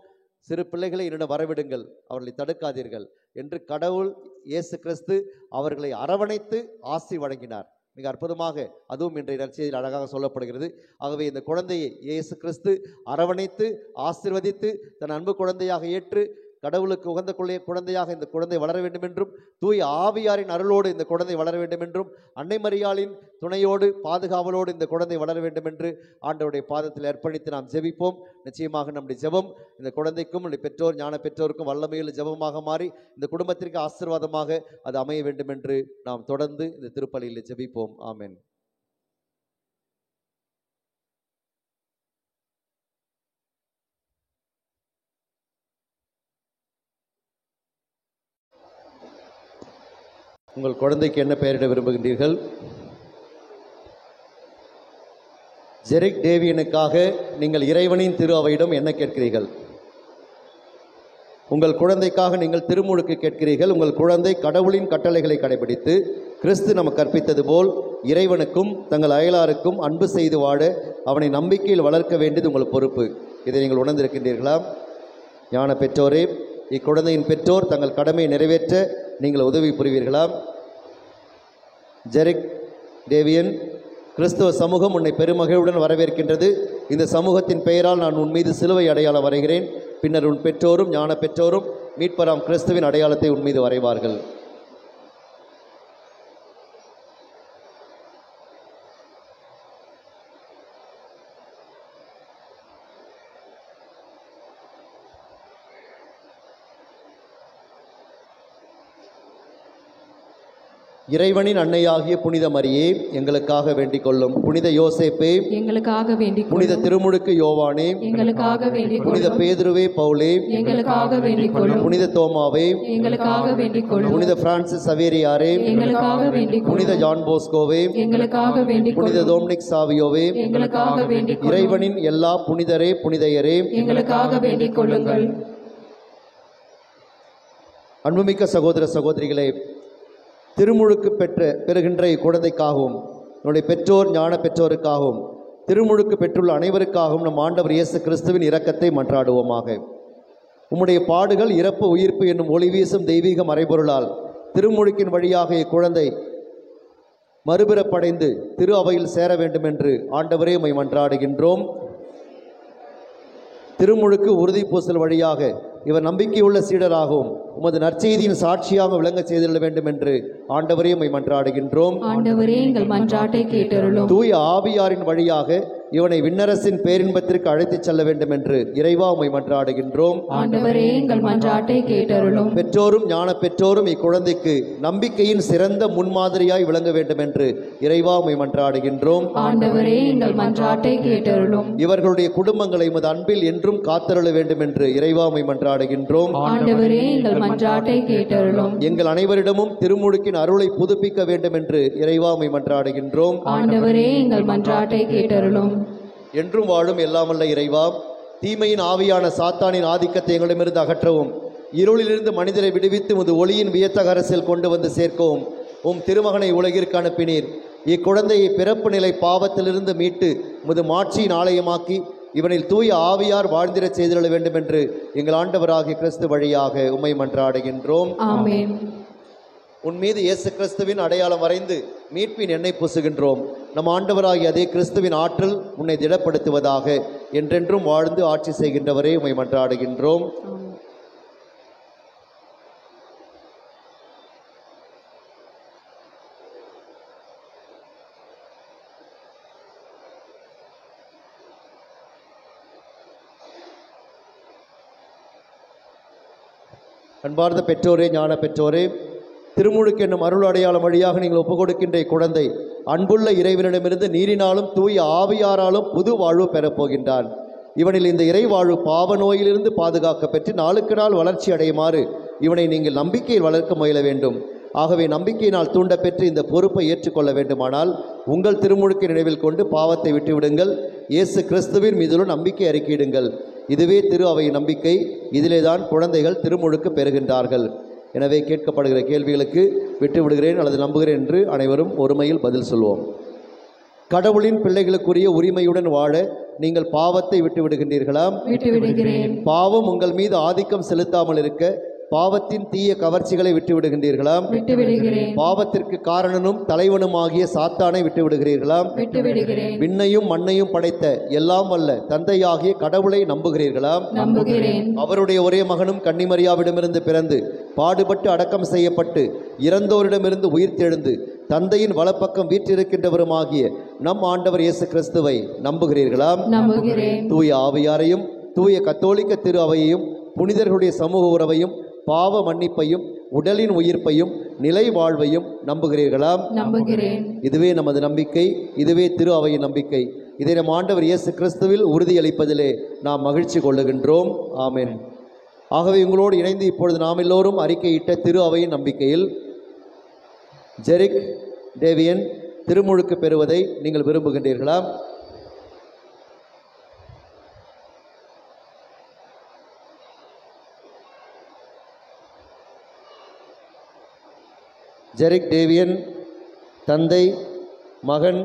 சிறு பிள்ளைகளை என்னிடம் வரவிடுங்கள், அவர்களை தடுக்காதீர்கள் என்று கடவுள் இயேசு கிறிஸ்து அவர்களை அரவணைத்து ஆசி வழங்கினார். மிக அற்புதமாக அதுவும் இன்றைய நற்செய்தியில் அழகாக சொல்லப்படுகிறது. ஆகவே இந்த குழந்தையை இயேசு கிறிஸ்து அரவணைத்து ஆசீர்வதித்து தன் அன்பு குழந்தையாக ஏற்று கடவுளுக்கு உகந்த குழந்தையாக இந்த குழந்தை வளர வேண்டும் என்றும், தூய ஆவியாரின் அருளோடு இந்த குழந்தை வளர வேண்டும் என்றும், அன்னை மரியாளின் துணையோடு பாதுகாவலோடு இந்த குழந்தை வளர வேண்டும் என்று ஆண்டவருடைய பாதத்தில் அர்ப்பணித்து நாம் ஜெபிப்போம். நிச்சயமாக நம்முடைய ஜெபம் இந்த குழந்தைக்கும் நம்முடைய பெற்றோர் ஞான பெற்றோருக்கும் வல்லமையில் ஜெபமாக மாறி இந்த குடும்பத்திற்கு ஆசீர்வாதமாக அது அமைய வேண்டும் என்று நாம் தொடர்ந்து இந்த திருப்பலியில் ஜெபிப்போம். ஆமென். உங்கள் குழந்தைக்கு என்ன பெயரிட விரும்புகின்றீர்கள்? ஜெரிக் டேவியனுக்காக நீங்கள் இறைவனின் திரு அவையிடம் என்ன கேட்கிறீர்கள்? உங்கள் குழந்தைக்காக நீங்கள் திருமுழுக்கு கேட்கிறீர்கள். உங்கள் குழந்தை கடவுளின் கட்டளைகளை கடைபிடித்து கிறிஸ்து நமக்கு கற்பித்தது போல் இறைவனுக்கும் தங்கள் அயலாருக்கும் அன்பு செய்து வாழ அவனை நம்பிக்கையில் வளர்க்க வேண்டியது உங்கள் பொறுப்பு. இதை நீங்கள் உணர்ந்திருக்கின்றீர்களா? ஞான பெற்றோரே, இக்குழந்தையின் பெற்றோர் தங்கள் கடமையை நிறைவேற்ற நீங்கள் உதவி புரிவீர்களா? ஜெரிக் டேவியன், கிறிஸ்துவ சமூகம் உன்னை பெருமகிழ்வுடன் வரவேற்கின்றது. இந்த சமூகத்தின் பெயரால் நான் உன் மீது சிலுவை அடையாளம் வரைகிறேன். பின்னர் உன் பெற்றோரும் ஞான பெற்றோரும் மீட்பராம் கிறிஸ்துவின் அடையாளத்தை உன் மீது வரைவார்கள். இறைவனின் அன்னையாகிய புனித மரியே, எங்களுக்காக வேண்டிக் கொள்ளும். புனித யோசேப்பே, எங்களுக்காக வேண்டிக் கொள்ளும். புனித திருமுழுக்கு யோவானே, எங்களுக்காக வேண்டிக் கொள்ளும். புனித பேதுருவே பவுலே, எங்களுக்காக வேண்டிக் கொள்ளும். புனித தோமாவே, எங்களுக்காக வேண்டிக் கொள்ளும். புனித பிரான்சிஸ் சவேரியாரே, எங்களுக்காக வேண்டிக் கொள்ளும். புனித ஜான் போஸ்கோவே, எங்களுக்காக வேண்டிக் கொள்ளும். புனித டொமினிக் சாவியோவே, எங்களுக்காக வேண்டிக் கொள்ளும். இறைவனின் எல்லா புனிதரே புனிதையரே, எங்களுக்காக வேண்டிக் கொள்ளுங்கள். அன்புமிக்க சகோதர சகோதரிகளே, திருமுழுக்கு பெறுகின்ற இக்குழந்தைக்காகவும் நம்முடைய பெற்றோர் ஞான பெற்றோருக்காகவும் திருமுழுக்கு பெற்றுள்ள அனைவருக்காகவும் நம் ஆண்டவர் இயேசு கிறிஸ்துவின் இரக்கத்தை மன்றாடுவோமாக. உம்முடைய பாடுகள், இறப்பு, உயிர்ப்பு என்னும் ஒளி வீசும் தெய்வீக மறைபொருளால் திருமுழுக்கின் வழியாக இக்குழந்தை மறுபிறப்படைந்து திரு அவையில் சேர வேண்டும் என்று ஆண்டவரே உம்மை மன்றாடுகின்றோம். திருமுழுக்கு உறுதி பூசல் வழியாக இவர் நம்பிக்கையுள்ள சீடராகவும் உமது நற்செய்தியின் சாட்சியாக விளங்க செய்திட வேண்டும் என்று ஆண்டவரே உம்மை மன்றாடுகின்றோம். ஆண்டவரே எங்கள் மன்றாட்டை கேட்டருளும். தூய ஆவியாரின் வழியாக இவனை விண்ணரசின் பேரின்பத்திற்கு அழைத்துச் செல்ல வேண்டும் என்று இறைவா உம்மை மன்றாடுகின்றோம். ஆண்டவரே எங்கள் மன்றாட்டை கேட்டருளும். பெற்றோரும் ஞான பெற்றோரும் இக்குழந்தைக்கு நம்பிக்கையின் சிறந்த முன்மாதிரியாய் விளங்க வேண்டும் என்று இறைவா உம்மை மன்றாடுகின்றோம். ஆண்டவரே எங்கள் மன்றாட்டை கேட்டருளும். இவர்களுடைய குடும்பங்களை உமது அன்பில் என்றும் காத்தருள வேண்டும் என்று இறைவா உம்மை மன்றாடுகின்றோம். ஆண்டவரே எங்கள் மன்றாட்டை கேட்டருளும். எங்கள் அனைவரிடமும் திருமுழுக்கின் அருளை புதுப்பிக்க வேண்டும் என்று இறைவா உம்மை மன்றாடுகின்றோம். ஆண்டவரே எங்கள் மன்றாட்டை கேட்டருளும். என்றும் வாழும் எல்லாமல்ல இறைவா, தீமையின் ஆவியான சாத்தானின் ஆதிக்கத்தை எங்களிடமிருந்து அகற்றவும், இருளிலிருந்து மனிதரை விடுவித்து உமது ஒளியின் வியத்தக அரசில் கொண்டு வந்து சேர்க்கவும் உம் திருமகனை உலகிற்கு அனுப்பினீர். இக்குழந்தையை பிறப்பு நிலை பாவத்திலிருந்து மீட்டு உமது மாட்சியின் ஆலயமாக்கி இவனில் தூய ஆவியார் வாழ்ந்திட செய்திட வேண்டும் என்று எங்கள் ஆண்டவராகிய கிறிஸ்து வழியாக உம்மை மன்றாடுகின்றோம். ஆமென். உன் மீது இயேசு கிறிஸ்துவின் அடையாளம் வரைந்து மீட்பின் எண்ணெய் பூசுகின்றோம். நம் ஆண்டவராகிய அதே கிறிஸ்துவின் ஆற்றல் உன்னை திடப்படுத்துவதாக. என்றென்றும் வாழ்ந்து ஆட்சி செய்கின்றவரே உம்மை மன்றாடுகின்றோம். அன்பார்ந்த பெற்றோரே ஞான பெற்றோரே, திருமுழுக்கு என்னும் அருள் அடையாளம் வழியாக நீங்கள் ஒப்புக் கொடுக்கின்ற குழந்தை அன்புள்ள இறைவனிடமிருந்து நீரினாலும் தூய ஆவியாராலும் புது வாழ்வு பெறப்போகின்றான். இவனில் இந்த இறை வாழ்வு பாவ நோயிலிருந்து பாதுகாக்க பெற்று நாளுக்கு நாள் வளர்ச்சி அடையுமாறு இவனை நீங்கள் நம்பிக்கையில் வளர்க்க முயல வேண்டும். ஆகவே நம்பிக்கையினால் தூண்டப்பெற்று இந்த பொறுப்பை ஏற்றுக்கொள்ள வேண்டுமானால் உங்கள் திருமுழுக்கை நினைவில் கொண்டு பாவத்தை விட்டுவிடுங்கள். இயேசு கிறிஸ்துவின் மீதுள்ள நம்பிக்கை அறிக்கையிடுங்கள். இதுவே திரு அவை நம்பிக்கை. இதிலேதான் குழந்தைகள் திருமுழுக்கு பெறுகின்றார்கள். எனவே கேட்கப்படுகிற கேள்விகளுக்கு விட்டு விடுகிறேன் அல்லது நம்புகிறேன் என்று அனைவரும் ஒருமையில் பதில் சொல்வோம். கடவுளின் பிள்ளைகளுக்குரிய உரிமையுடன் வாழ நீங்கள் பாவத்தை விட்டு விடுகின்றீர்களா? விட்டுவிடுகிறேன். பாவம் உங்கள் மீது ஆதிக்கம் செலுத்தாமல் இருக்க பாவத்தின் தீய கவர்ச்சிகளை விட்டு விடுகின்றீர்களா? விட்டுவிடுகிறேன். பாவத்திற்கு காரணனும் தலைவனுமாகிய சாத்தானை விட்டு விடுகிறீர்களா? விட்டுவிடுகிறேன். விண்ணையும் மண்ணையும் படைத்த எல்லாம் வல்ல தந்தையாகிய கடவுளை நம்புகிறீர்களா? நம்புகிறேன். அவருடைய ஒரே மகனும் கன்னிமரியாவிடமிருந்து பிறந்து பாடுபட்டு அடக்கம் செய்யப்பட்டு இறந்தோரிடமிருந்து உயிர்த்தெழுந்து தந்தையின் வலப்பக்கம் வீற்றிருக்கின்றவருமாகிய நம் ஆண்டவர் இயேசு கிறிஸ்துவை நம்புகிறீர்களா? நம்புகிறேன். தூய ஆவியாரையும் தூய கத்தோலிக்க திரு அவையையும் புனிதர்களுடைய சமூக உறவையும் பாவ மன்னிப்பையும் உடலின் உயிர்ப்பையும் நிலை வாழ்வையும் நம்புகிறீர்களா? நம்புகிறேன். இதுவே நமது நம்பிக்கை, இதுவே திரு அவையின் நம்பிக்கை. இதை நம் ஆண்டவர் இயேசு கிறிஸ்துவில் உறுதியளிப்பதிலே நாம் மகிழ்ச்சி கொள்ளுகின்றோம். ஆமென். ஆகவே உங்களோடு இணைந்து இப்பொழுது நாம் எல்லோரும் அறிக்கையிட்ட திரு அவையின் நம்பிக்கையில் ஜெரிக் டேவியன் திருமுழுக்கு பெறுவதை நீங்கள் விரும்புகின்றீர்களா? ஜெரிக் டேவியன், தந்தை, மகன்,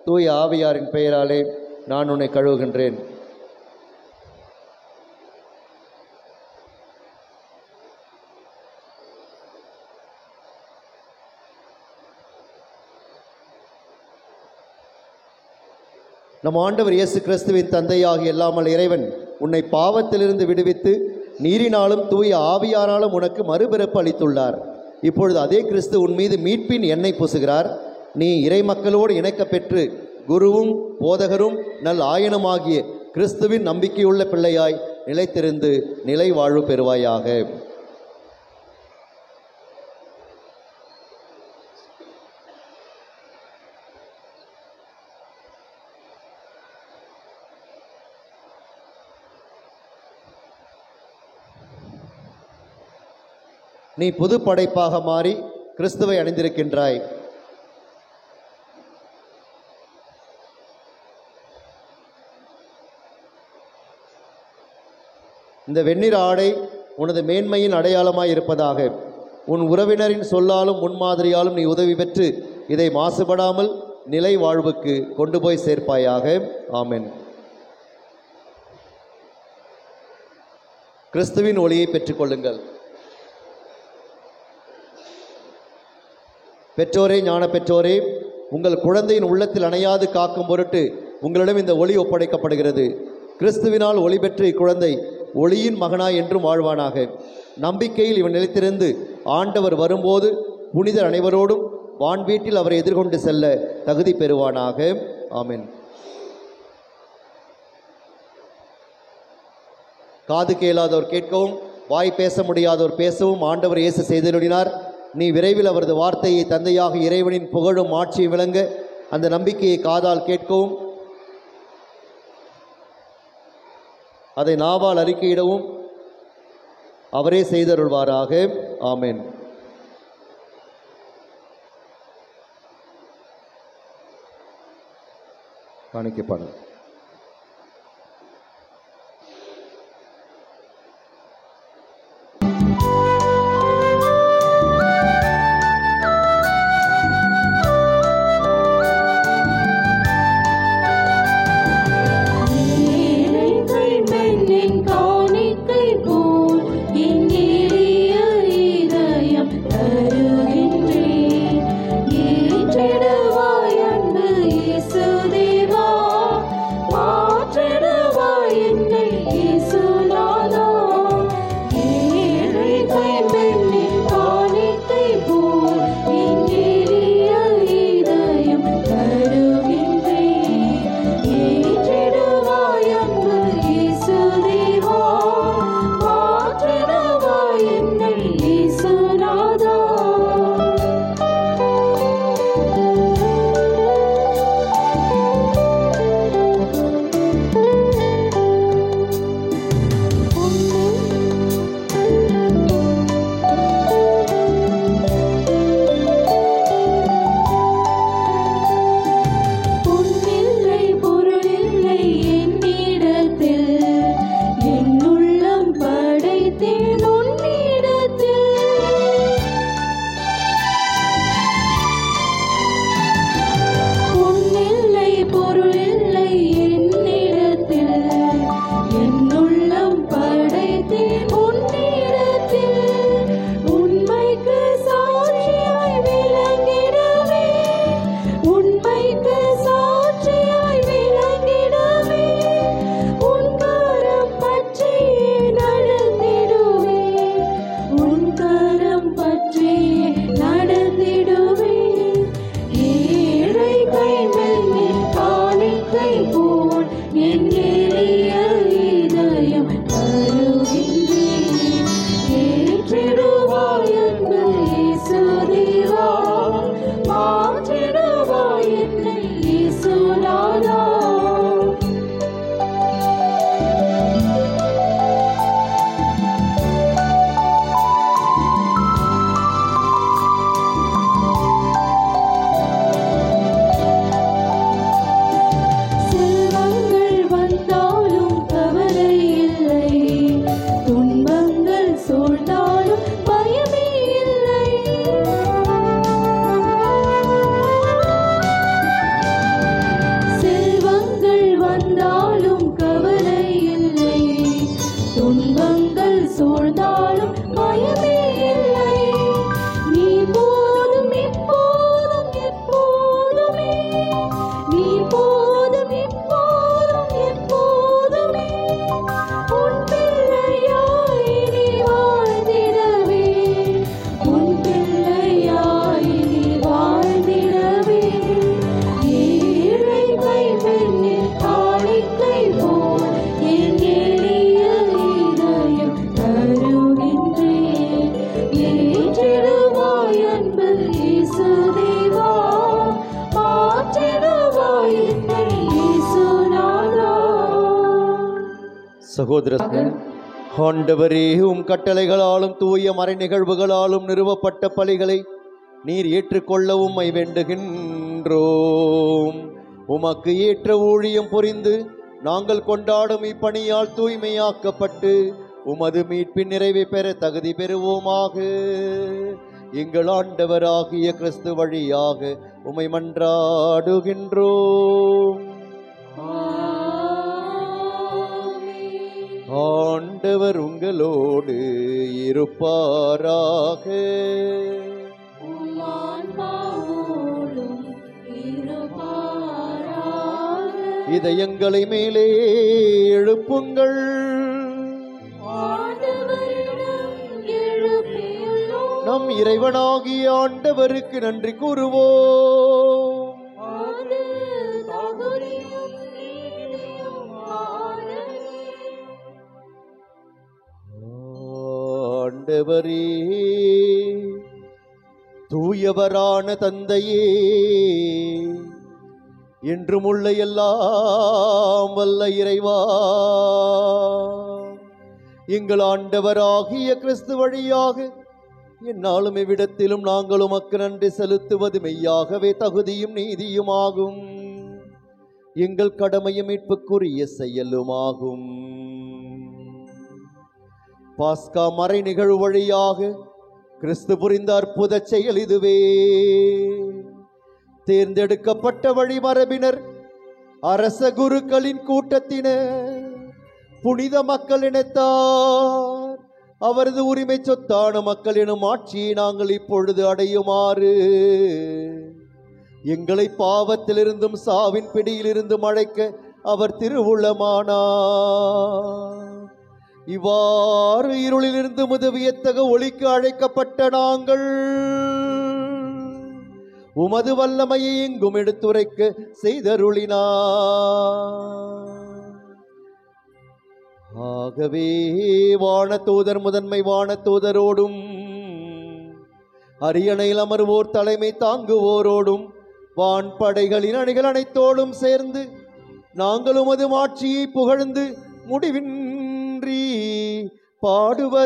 தூய ஆவியாரின் பெயராலே நான் உன்னை கழுவுகின்றேன். நம் ஆண்டவர் இயேசு கிறிஸ்துவின் தந்தையாகிய எல்லாமல் இறைவன் உன்னை பாவத்திலிருந்து விடுவித்து நீரினாலும் தூய ஆவியாராலும் உனக்கு மறுபிறப்பு அளித்துள்ளார். இப்பொழுது அதே கிறிஸ்து உன் மீது மீட்பின் எண்ணெய் பூசுகிறார். நீ இறை மக்களோடு இணைக்கப் பெற்று குருவும் போதகரும் நல் ஆயனுமாகிய கிறிஸ்துவின் நம்பிக்கையுள்ள பிள்ளையாய் நிலைத்திருந்து நிலை வாழ்வு பெறுவாயாக. நீ புது படைப்பாக மாறி கிறிஸ்துவை அணிந்திருக்கின்றாய். இந்த வெண்ணிற ஆடை உனது மேன்மையின் அடையாளமாய் இருப்பதாக. உன் உறவினரின் சொல்லாலும் முன்மாதிரியாலும் நீ உதவி பெற்று இதை மாசுபடாமல் நிலை வாழ்வுக்கு கொண்டு போய் சேர்ப்பாயாக. ஆமென். கிறிஸ்துவின் ஒளியை பெற்றுக்கொள்ளுங்கள். பெற்றோரே, ஞான பெற்றோரே, உங்கள் குழந்தையின் உள்ளத்தில் அணையாது காக்கும் பொருட்டு உங்களிடம் இந்த ஒளி ஒப்படைக்கப்படுகிறது. கிறிஸ்துவினால் ஒளி பெற்ற இக்குழந்தை ஒளியின் மகனாய் என்றும் வாழ்வானாக. நம்பிக்கையில் இவன் நிலைத்திருந்து ஆண்டவர் வரும்போது புனிதர் அனைவரோடும் வான்வீட்டில் அவரை எதிர்கொண்டு செல்ல தகுதி பெறுவானாக. ஆமென். காது கேளாதோர் கேட்கவும், வாய் பேச முடியாதோர் பேசவும் ஆண்டவர் இயேசு செய்தருளினார். நீ விரைவில் அவரது வார்த்தையை தந்தையாக இறைவனின் புகழும் ஆட்சியை விளங்க அந்த நம்பிக்கையை காதால் கேட்கவும் அதை நாவால் அறிக்கையிடவும் அவரே செய்தருள்வாராக. ஆமென். காணிக்கப்படும். ஏற்றிடுவாய் அன்பு இயேசு தேவா. சகோதரர்கள், ஆண்டவரே, உம் கட்டளைகளாலும் தூய மறை நிகழ்வுகளாலும் நிறுவப்பட்ட பலிகளை நீர் ஏற்றுக்கொள்ள உம்மை வேண்டுகின்றோம். உமக்கு ஏற்ற ஊழியம் புரிந்து நாங்கள் கொண்டாடும் இப்பணியால் தூய்மையாக்கப்பட்டு உமது மீட்பின் நிறைவை பெற தகுதி பெறுவோமாக. எங்கள் ஆண்டவராகிய கிறிஸ்து வழியாக உம்மை மன்றாடுகின்றோம். ஆண்டவர் உங்களோடு இருப்பாராக. இதயங்களை மேலே எழுப்புங்கள். நம் இறைவனாகிய ஆண்டவருக்கு நன்றி கூறுவோம். ஆண்டவரே, தூயவரான தந்தையே, என்றும் உள்ள எல்லாம் வல்ல இறைவா, எங்கள் ஆண்டவராகிய கிறிஸ்து வழியாக என்னாலும் இவ்விடத்திலும் நாங்கள் உமக்கு நன்றி செலுத்துவது மெய்யாகவே தகுதியும் நீதியுமாகும். எங்கள் கடமையும் மீட்புக்குரிய செயலுமாகும். பாஸ்கா மறை நிகழ்வு வழியாக கிறிஸ்து புரிந்த அற்புத செயல் இதுவே. தேர்ந்தெடுக்கப்பட்ட வழிமரபினர், அரச குருக்களின் கூட்டத்தினர், புனித மக்களினத்தார், அவரது உரிமை சொத்தான மக்களினும் ஆட்சியை நாங்கள் இப்பொழுது அடையுமாறு எங்களை பாவத்திலிருந்தும் சாவின் பிடியிலிருந்தும் அழைக்க அவர் திருவுளமானார். இவ்வாறு இருளிலிருந்து முதுவியத்தக ஒளிக்கு அழைக்கப்பட்ட நாங்கள் உமது வல்லமையை எங்கும் எடுத்துரைக்க செய்தருளினார். ஆகவே வானதூதர் முதன்மை வானதூதரோடும் அரியணையில் அமர்வோர் தலைமை தாங்குவோரோடும் வான்படைகளின் அணிகள் அனைத்தோடும் சேர்ந்து நாங்கள் உமது மாட்சியை புகழ்ந்து முடிவின்றி பாடுவதாவது: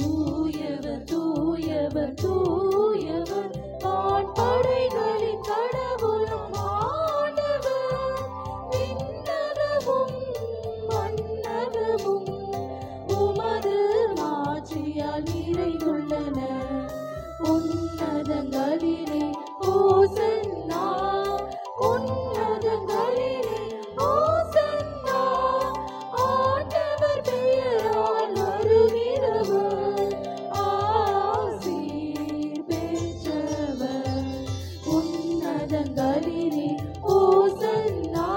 தூயவர் தூயவர் தூயவர், வான்படைகளின் கடவுளும் ஆண்டவர். விண்ணகமும் மண்ணகமும் உமது மாட்சியால் நிறைந்துள்ளன. உன்னதங்களிலே ஓசன்னா, உன்னதங்களிலே ஓசன்னா. ஆண்டவர் பெயரால் வருகிறவர் ஆசீர் பெற்றவர். உன்னதங்களிலே ஓசன்னா,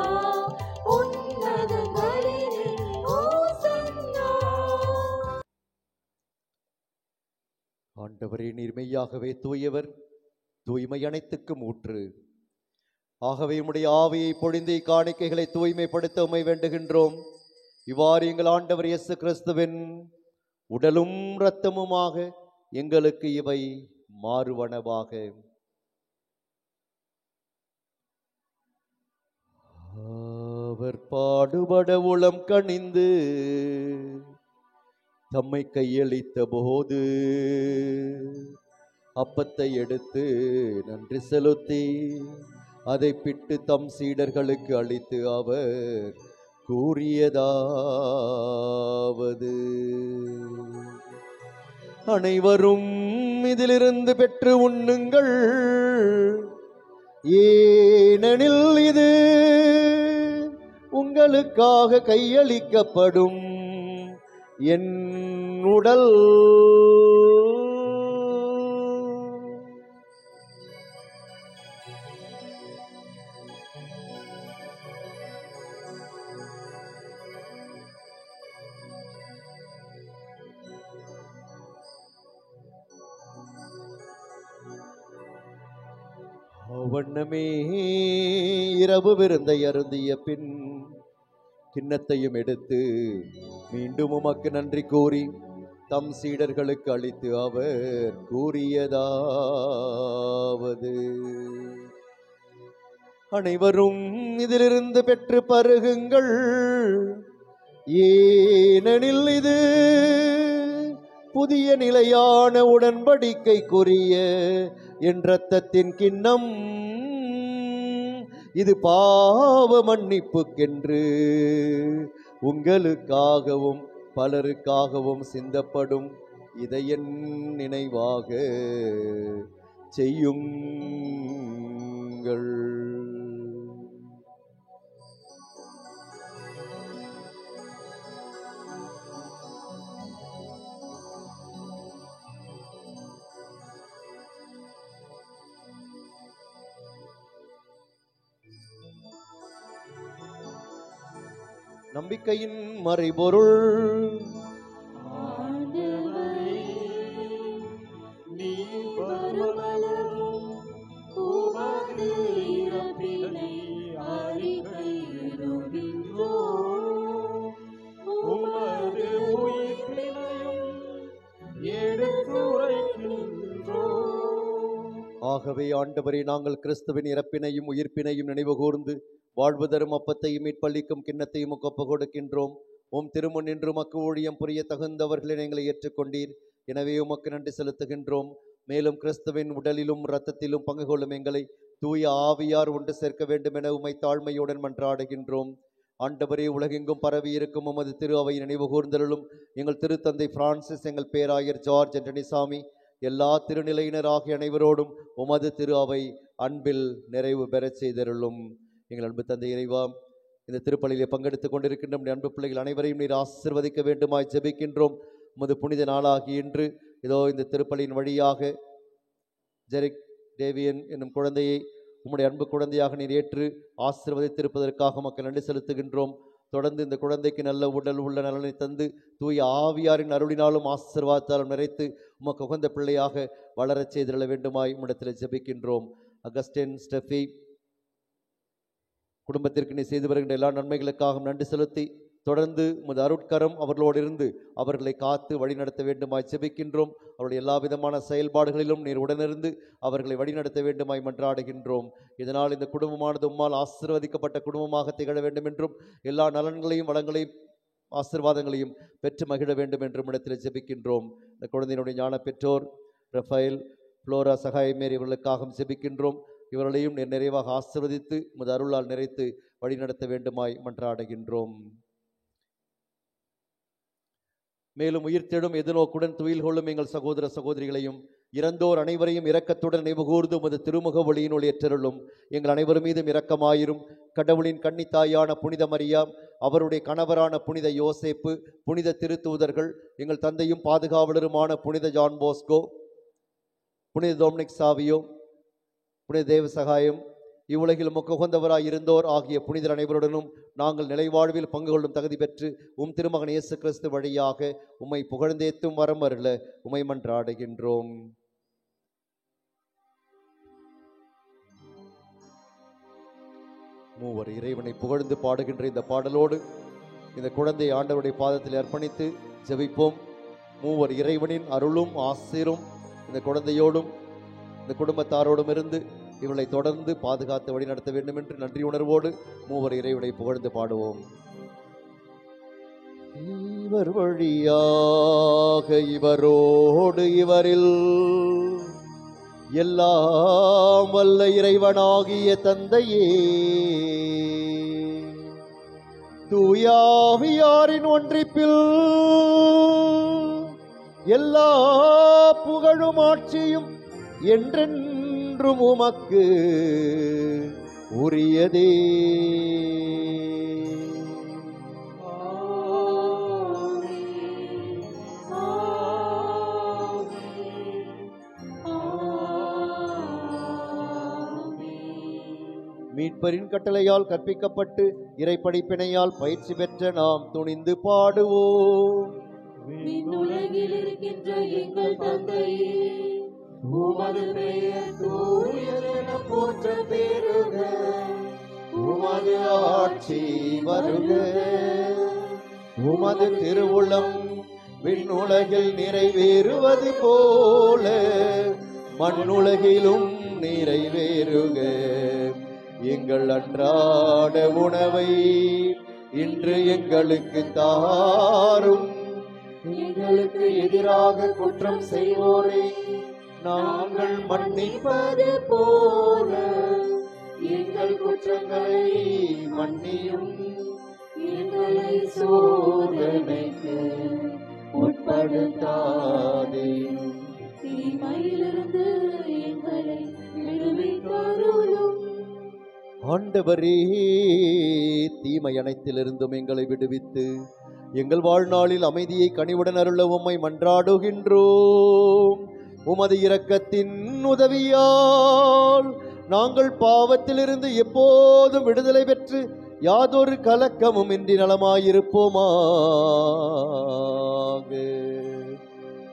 உன்னதங்களிலே ஓசன்னா. ஆண்டவரே, நீர் மெய்யாகவே தூயவர், தூய்மை அனைத்துக்கும் ஊற்று. ஆகவே உம்முடைய ஆவியை பொழிந்து காணிக்கைகளை தூய்மைப்படுத்த உம்மை வேண்டுகின்றோம். இவ்வாறு எங்கள் ஆண்டவர் இயேசு கிறிஸ்துவின் உடலும் இரத்தமுமாக எங்களுக்கு இவை மாறுவனவாக. அவர் பாடுபட உளம் கனிந்து தம்மை கையளித்த போது அப்பத்தை எடுத்து நன்றி செலுத்தி அதை பிட்டு தம் சீடர்களுக்கு அளித்து அவர் கூறியதாவது: அனைவரும் இதிலிருந்து பெற்று உண்ணுங்கள், ஏனெனில் இது உங்களுக்காக கையளிக்கப்படும் என் உடல். அவ்வண்ணமே இரவு விருந்தை அருந்திய பின் கிண்ணத்தையும் எடுத்து மீண்டும் உமக்கு நன்றி கூறி தம் சீடர்களுக்கு அளித்து அவர் கூறியதாவது: அனைவரும் இதிலிருந்து பெற்று பருகுங்கள், ஏனெனில் இது புதிய நிலையான உடன்படிக்கைக்குரிய என் இரத்தத்தின் கிண்ணம். இது பாவ மன்னிப்புக்கென்று உங்களுக்காகவும் பலருக்காகவும் சிந்தப்படும். இதை என் நினைவாக செய்யுங்கள். நம்பிக்கையின் மறைபொருள்: ஆண்டவரே, நீர் வருமளவும் உமது இறப்பினை அறிக்கையிடுகின்றோம், உமது உயிர்ப்பினையும் எடுத்துரைக்கின்றோம். ஆகவே ஆண்டவரே, நாங்கள் கிறிஸ்துவின் இறப்பினையும் உயிர்ப்பினையும் நினைவு கூர்ந்து வாழ்வு தரும் அப்பத்தையும் மீட்பளிக்கும் கிண்ணத்தையும் ஒப்பு கொடுக்கின்றோம். உம் திருமுன் நின்று உமக்கு ஊழியம் புரிய தகுந்தவர்களை எங்களை ஏற்றுக்கொண்டீர். எனவே உமக்கு நன்றி செலுத்துகின்றோம். மேலும் கிறிஸ்துவின் உடலிலும் இரத்தத்திலும் பங்கு கொள்ளும் எங்களை தூய ஆவியார் ஒன்று சேர்க்க வேண்டும் என உம்மை தாழ்மையுடன் மன்றாடுகின்றோம். ஆண்டவரே, உலகெங்கும் பரவி இருக்கும் உமது திரு அவை நினைவு கூர்ந்தருளும். எங்கள் திருத்தந்தை பிரான்சிஸ், எங்கள் பேராயர் ஜார்ஜ் ஆண்டனிசாமி, எல்லா திருநிலையினர் ஆகிய அனைவரோடும் உமது திரு அவை அன்பில் நிறைவு பெறச் செய்தருளும். எங்கள் அன்பு தந்தை இறைவா, இந்த திருப்பலியிலே பங்கெடுத்துக் கொண்டிருக்கின்ற நம்முடைய அன்பு பிள்ளைகள் அனைவரையும் நீர் ஆசீர்வதிக்க வேண்டுமாய் ஜெபிக்கின்றோம். உமது புனித நாளாகி இன்று இதோ இந்த திருப்பலியின் வழியாக ஜெரிக் டேவியன் என்னும் குழந்தையை உம்முடைய அன்பு குழந்தையாக நீர் ஏற்று ஆசீர்வதித்திருப்பதற்காக மக்கள் நன்றி செலுத்துகின்றோம். தொடர்ந்து இந்த குழந்தைக்கு நல்ல உடல் உள்ள நலனை தந்து தூய ஆவியாரின் அருளினாலும் ஆசீர்வாதத்தாலும் நிறைத்து உமக்கு உகந்த பிள்ளையாக வளரச் செய்திட வேண்டுமாய் உம்மிடத்தில் ஜெபிக்கின்றோம். அகஸ்டின் ஸ்டெஃபி குடும்பத்திற்கு நீ செய்து வருகின்ற எல்லா நன்மைகளுக்காக நன்றி செலுத்தி தொடர்ந்து உமது அருட்கரம் அவர்களோடு இருந்து அவர்களை காத்து வழிநடத்த வேண்டுமாய் ஜெபிக்கின்றோம். அவருடைய எல்லா விதமான செயல்பாடுகளிலும் நீர் உடனிருந்து அவர்களை வழிநடத்த வேண்டுமாய் மன்றாடுகின்றோம். இதனால் இந்த குடும்பமானது உம்மால் ஆசீர்வதிக்கப்பட்ட குடும்பமாக திகழ வேண்டும் என்றும் எல்லா நலன்களையும் வளங்களையும் ஆசீர்வாதங்களையும் பெற்று மகிழ வேண்டும் என்றும் இடத்தில் ஜெபிக்கின்றோம். இந்த குழந்தையினுடைய ஞான பெற்றோர் ரஃபேல், ஃப்ளோரா, சகாயமேரி இவர்களுக்காகவும் ஜெபிக்கின்றோம். இவர்களையும் நிறைவாக ஆசீர்வதித்து உமது அருளால் நிறைத்து வழிநடத்த வேண்டுமாய் மன்றாடுகின்றோம். மேலும் உயிர்த்தெழும் எதிர்நோக்குடன் துயில் கொள்ளும் எங்கள் சகோதர சகோதரிகளையும் இறந்தோர் அனைவரையும் இரக்கத்துடன் நினைவுகூர்ந்து உமது திருமுக ஒளியினுள் ஏற்றருளும். எங்கள் அனைவரும் மீதும் இரக்கமாயிரும். கடவுளின் கன்னித்தாயான புனித மரியா, அவருடைய கணவரான புனித யோசேப்பு, புனித திருத்தூதர்கள், எங்கள் தந்தையும் பாதுகாவலருமான புனித ஜான் போஸ்கோ, புனித டொமினிக் சாவியோ, புனித தேவ சகாயம், இவ்வுலகில் உமக்கு உகந்தவராய் இருந்தோர் ஆகிய புனிதர் அனைவருடனும் நாங்கள் நிலைவாழ்வில் பங்கு கொள்ளும் தகுதி பெற்று உம் திருமகன் இயேசு கிறிஸ்து வழியாக உம்மை புகழ்ந்தேத்தும் வரம் அருள உம்மை மன்றாடுகின்றோம். மூவர் இறைவனை புகழ்ந்து பாடுகின்ற இந்த பாடலோடு இந்த குழந்தையை ஆண்டவருடைய பாதத்தில் அர்ப்பணித்து ஜெபிப்போம். மூவர் இறைவனின் அருளும் ஆசீரும் இந்த குழந்தையோடும் இந்த குடும்பத்தாரோடும் இருந்து இவளை தொடர்ந்து பாதுகாத்து வழிநடத்த வேண்டும் என்று நன்றி உணர்வோடு மூவர் இறைவனை புகழ்ந்து பாடுவோம். இவர் வழியாக இவரோடு இவரில் எல்லாம் வல்ல இறைவனாகிய தந்தையே, தூயாவியாரின் ஒன்றிப்பில் எல்லா புகழும் ஆட்சியும் என்றென்றும் உமக்கு உரியதே. மீட்பரின் கட்டளையால் கற்பிக்கப்பட்டு இறைப்படிப்பினையால் பயிற்சி பெற்ற நாம் துணிந்து பாடுவோம். விண்ணுலகில் இருக்கின்ற எங்கள் தந்தையே, உமது பெயர் தூயதென போற்ற பெறுக. உமது ஆட்சி வருக. உமது திருவுளம் விண்ணுலகில் நிறைவேறுவது போல மண்ணுலகிலும் நிறைவேறுக. எங்கள் அன்றாட உணவை இன்று எங்களுக்கு தாரும். எங்களுக்கு எதிராக குற்றம் செய்வோரை நாங்கள் மன்னிப்பது போல எங்கள் குற்றங்களை மன்னியும். எங்களை சோதனைக்கு உட்படுத்தாதேயும், தீமையிலிருந்து எங்களை விடுவித்தருளும். ஆண்டவரே, தீமை அனைத்திலிருந்தும் எங்களை விடுவித்து எங்கள் வாழ்நாளில் அமைதியை கனிவுடன் அருள உம்மை மன்றாடுகின்றோம். உமது இரக்கத்தின் உதவியால் நாங்கள் பாவத்திலிருந்து எப்போதும் விடுதலை பெற்று யாதொரு கலக்கமும் இன்றி நலமாயிருப்போமாக.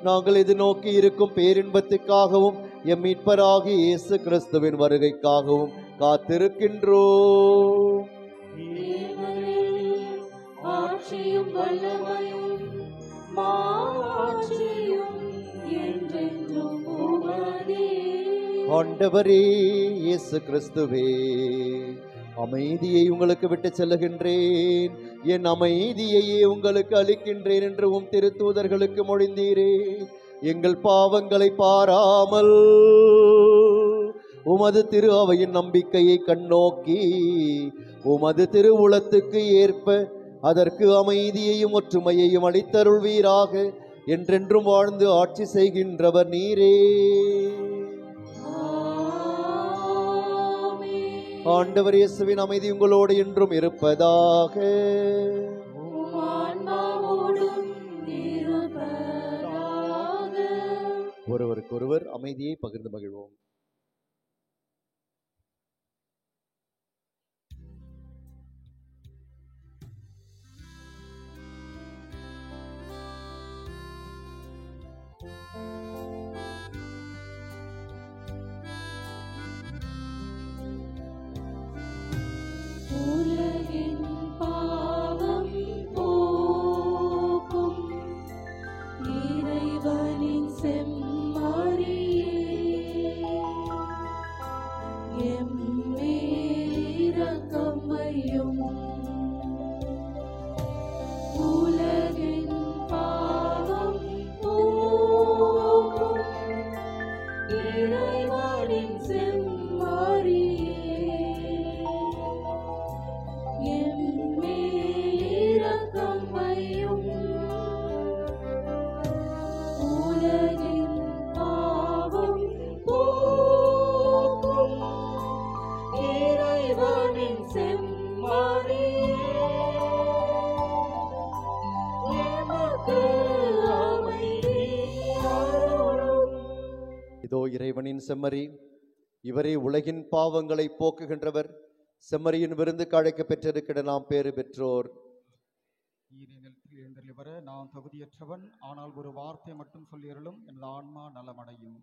நாங்கள் எதிர்நோக்கி இருக்கும் பேரின்பத்துக்காகவும் எம் மீட்பராகிய இயேசு கிறிஸ்துவின் வருகைக்காகவும் காத்திருக்கின்றோம். ஆட்சியும் வல்லமையும் மாட்சியும் என்றென்றும் உமதே. ஆண்டவரே இயேசு கிறிஸ்துவே, அமைதியை உங்களுக்கு விட்டு செல்லுகின்றேன், என் அமைதியையே உங்களுக்கு அளிக்கின்றேன் என்று உம் திருத்தூதர்களுக்கு மொழிந்தீரே. எங்கள் பாவங்களை பாராமல் உமது திரு அவையின் நம்பிக்கையை கண்ணோக்கி உமது திருவுளத்துக்கு ஏற்ப அதற்கு அமைதியையும் ஒற்றுமையையும் அளித்தருள்வீராக. என்றென்றும் வாழ்ந்து ஆட்சி செய்கின்றவர் நீரே. ஆண்டவர் இயேசுவின் அமைதி உங்களோடு என்றும் இருப்பதாக. ஒருவருக்கொருவர் அமைதியை பகிர்ந்து மகிழ்வோம். உலகின் பாவம் போக்கும் இறைவனின் செம்மறியே, எம்மேல் இரக்கம் வையும். உலகின் பாவம் போக்கும் இறைவனின் செம்மறியே, இதோ இறைவனின் செம்மறி, இவரே உலகின் பாவங்களை போக்குகின்றவர். செம்மறியின் விருந்துக்கு அழைக்க பெற்றிருக்கிற நாம் பேறு பெற்றோர். நிலத்தில் எழுந்தருளி வர நான் தகுதியற்றவன், ஆனால் ஒரு வார்த்தை மட்டும் சொல்லியருளும், எனது ஆன்மா நலமடையும்.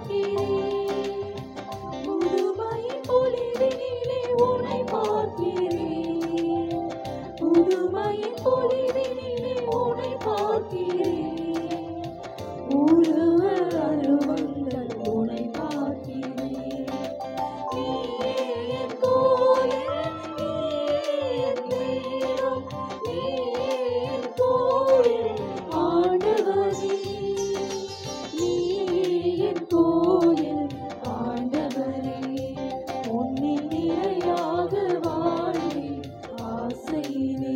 பார்க்கிறேன். புதுமையின் பொலிவினிலே உன்னை பார்க்கிறேன். புதுமையின் பொலிவினிலே உன்னை பார்க்கிறேன். உருவ அருவங்கள் உன்னை பார்க்கிறேன். நீயே என் கோயில், நீயே என் தெய்வம், நீயே என் கோயில் ஆண்டவரே. நீயே என் கோயில் ஆண்டவரே. உன்னில் நிறையாக வாழ்வே ஆசையிலே.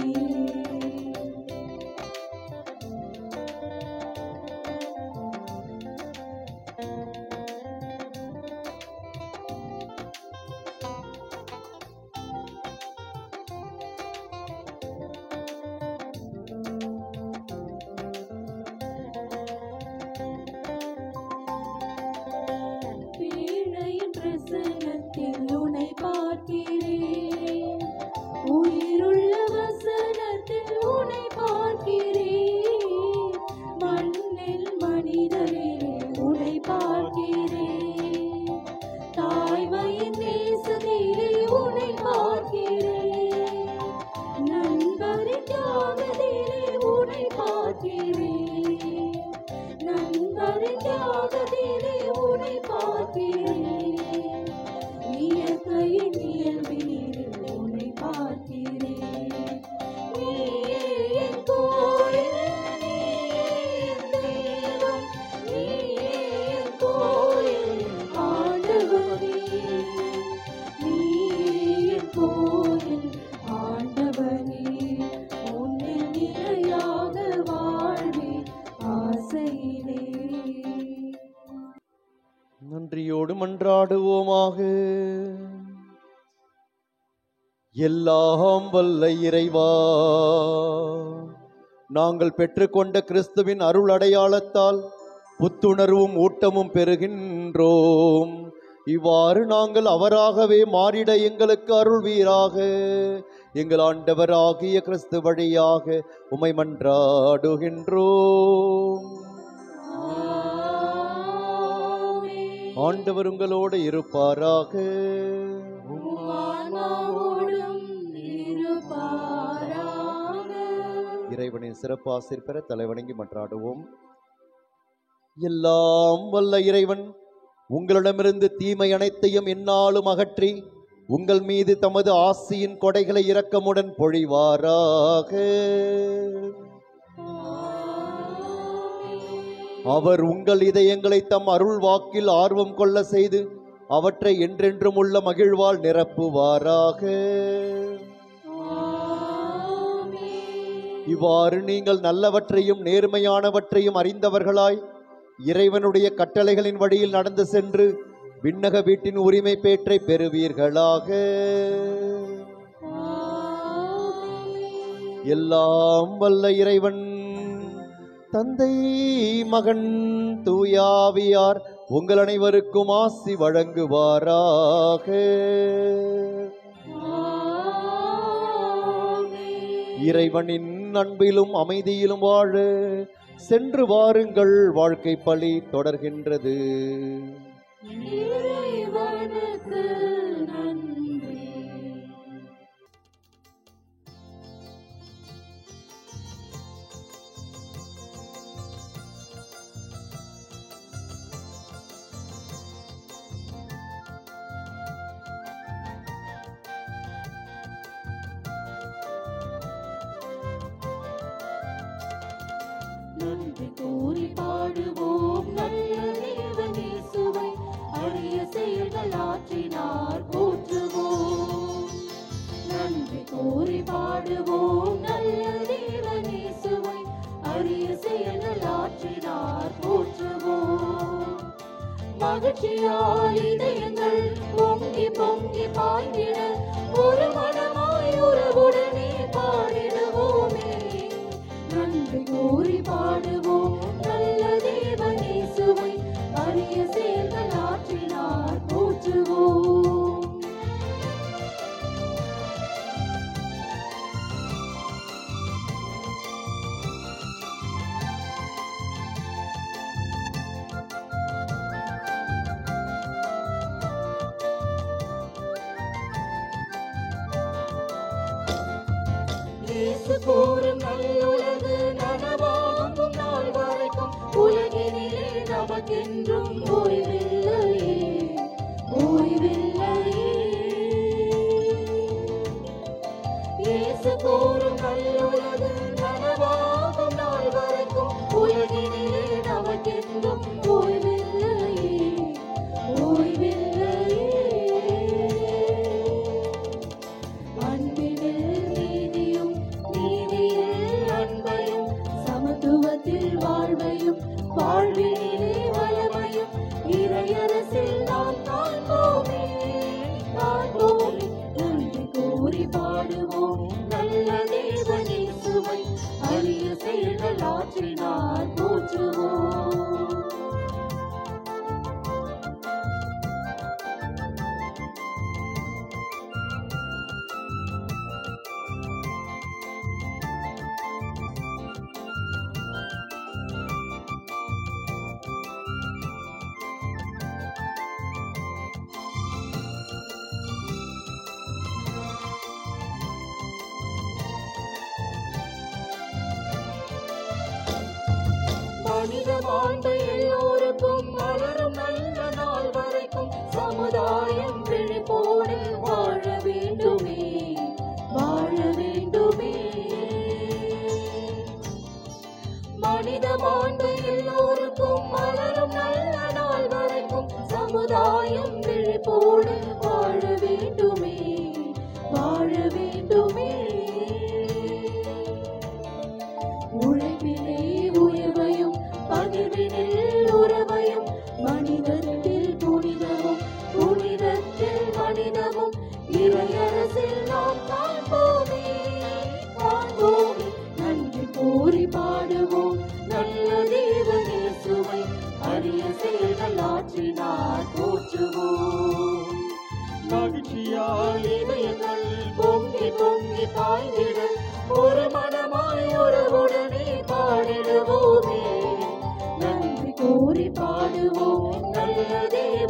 வீணையின் பிரசன்னத்தில் உன்னை பார்க்கிறேன். உயிருள்ள வசனத்தில் உன்னை பார்க்கிறேன். மண்ணில் மனிதரிலே உன்னை பார்க்கிறேன். தாய்மையின் நேசத்திலே உன்னை பார்க்கிறேன். நண்பரின் தியாகத்திலே உன்னை பார்க்கிறேன். நண்பரின் தியாகத்திலே உன்னை பார்க்கிறேன். இயற்கையின் இயல்பினிலே உன்னை பார்க்கிறேன். நீயே என் கோயில், நீயே என் தெய்வம், நீயே என் கோயில் ஆண்டவரே. நீயே என் கோயில் ஆண்டவரே. உன்னில் நிறையாக வாழ்வே ஆசையிலே. நன்றியோடு மன்றாடுவோமாக. எல்லாம் வல்ல இறைவா, நாங்கள் பெற்றுக்கொண்ட கிறிஸ்துவின் அருள் அடையாளத்தால் புத்துணர்வும் ஊட்டமும் பெறுகின்றோம். இவ்வாறு நாங்கள் அவராகவே மாறிட எங்களுக்கு அருள்வீராக. எங்கள் ஆண்டவராகிய கிறிஸ்து வழியாக உம்மை மன்றாடுகின்றோம். ஆண்டவர் உங்களோடு இருப்பாராக. ஆன்மாவோடும் இருப்பாராக. இறைவனின் சிறப்பு ஆசீர் பெற தலைவணங்கி மன்றாடுவோம். எல்லாம் வல்ல இறைவன் உங்களிடமிருந்து தீமை அனைத்தையும் எந்நாளும் அகற்றி உங்கள் மீது தமது ஆசியின் கொடைகளை இரக்கமுடன் பொழிவாராக. அவர் உங்கள் இதயங்களை தம் அருள் வாக்கில் ஆர்வம் கொள்ள செய்து அவற்றை என்றென்றும் உள்ள மகிழ்வால் நிரப்புவாராக. இவ்வாறு நீங்கள் நல்லவற்றையும் நேர்மையானவற்றையும் அறிந்தவர்களாய் இறைவனுடைய கட்டளைகளின் வழியில் நடந்து சென்று விண்ணக வீட்டின் உரிமை பேற்றை பெறுவீர்களாக. எல்லாம் வல்ல இறைவன் தந்தை, மகன், தூயாவியார் உங்கள் அனைவருக்கும் ஆசி வழங்குவாராக. இறைவனின் அன்பிலும் அமைதியிலும் வாழ சென்று வாருங்கள். வாழ்க்கை பலி தொடர்கின்றது. இறைவனுக்கு நன்றி. நன்றி கூறி பாடுவோம் நல்ல தேவன் இயேசுவை. அரிய செயல்கள் ஆற்றினார் போற்றுவோம். நன்றி கூறி பாடுவோம் நல்ல தேவன் இயேசுவை. அரிய செயல்கள் ஆற்றினார் போற்றுவோம். மகிழ்ச்சியால் இதயங்கள் பொங்கி பொங்கி பாய்ந்திட ஒரு மனமாய் உறவுடனே பாடிடுவோமே. நன்றி கூறி பாடுவோம் நல்ல தேவன் இயேசுவை. அரிய செயல்கள் ஆற்றினார் போற்றுவோம். இயேசு கூறும் நல்லுலகு நனவாகும் நாள் வரைக்கும் உலகினிலே நமக்கென்றும் ஓய்வில்லையே, ஓய்வில்லையே. இயேசு கூறும் நல்லுலகு நனவாகும் நாள் வரைக்கும் உலகினிலே நமக்கென்றும் ஓய்வில்லையே, ஓய்வில்லையே. அன்பினில் நீதியும் நீதியில் அன்பையும் சமத்துவத்தில் வாழ்வையும் வாழ்வினிலே வளமையும் இறையரசில் நாம் காண்போமே, காண்போமே. நன்றி கூறி பாடுவோம் நல்ல தேவன் இயேசுவை, அரிய செயல்கள் ஆற்றினார் போற்றுவோம். மனித மாண்பு எல்லோருக்கும் மலரும் நல்ல நாள் வரைக்கும் சமுதாயம் விழிப்போடு வாழ வேண்டுமே, வாழ வேண்டுமே. மனித மாண்பு எல்லோருக்கும் மலரும் நல்ல நாள் வரைக்கும் சமுதாயம் விழிப்போடு வாழ வேண்டுமே, வாழ வேண்டுமே. உழைப்பிலே உயர்வையும் பகிர்வினில் உறவையும் மனிதத்தில் புனிதமும் புனிதத்தில் மனிதமும் இறையரசில் நாம் காண்போமே, காண்போமே. நன்றி கூறி பாடுவோம் நல்ல தேவன் இயேசுவை, அரிய செயல்கள் ஆற்றினார் போற்றுவோம். மகிழ்ச்சியால் இதயங்கள் பொங்கி பொங்கி பாய்ந்திட ஒரு மனமாய் உறவுடனே பாடிடுவோமே, நன்றி கூறி பாடுவோம் நல்ல தேவன்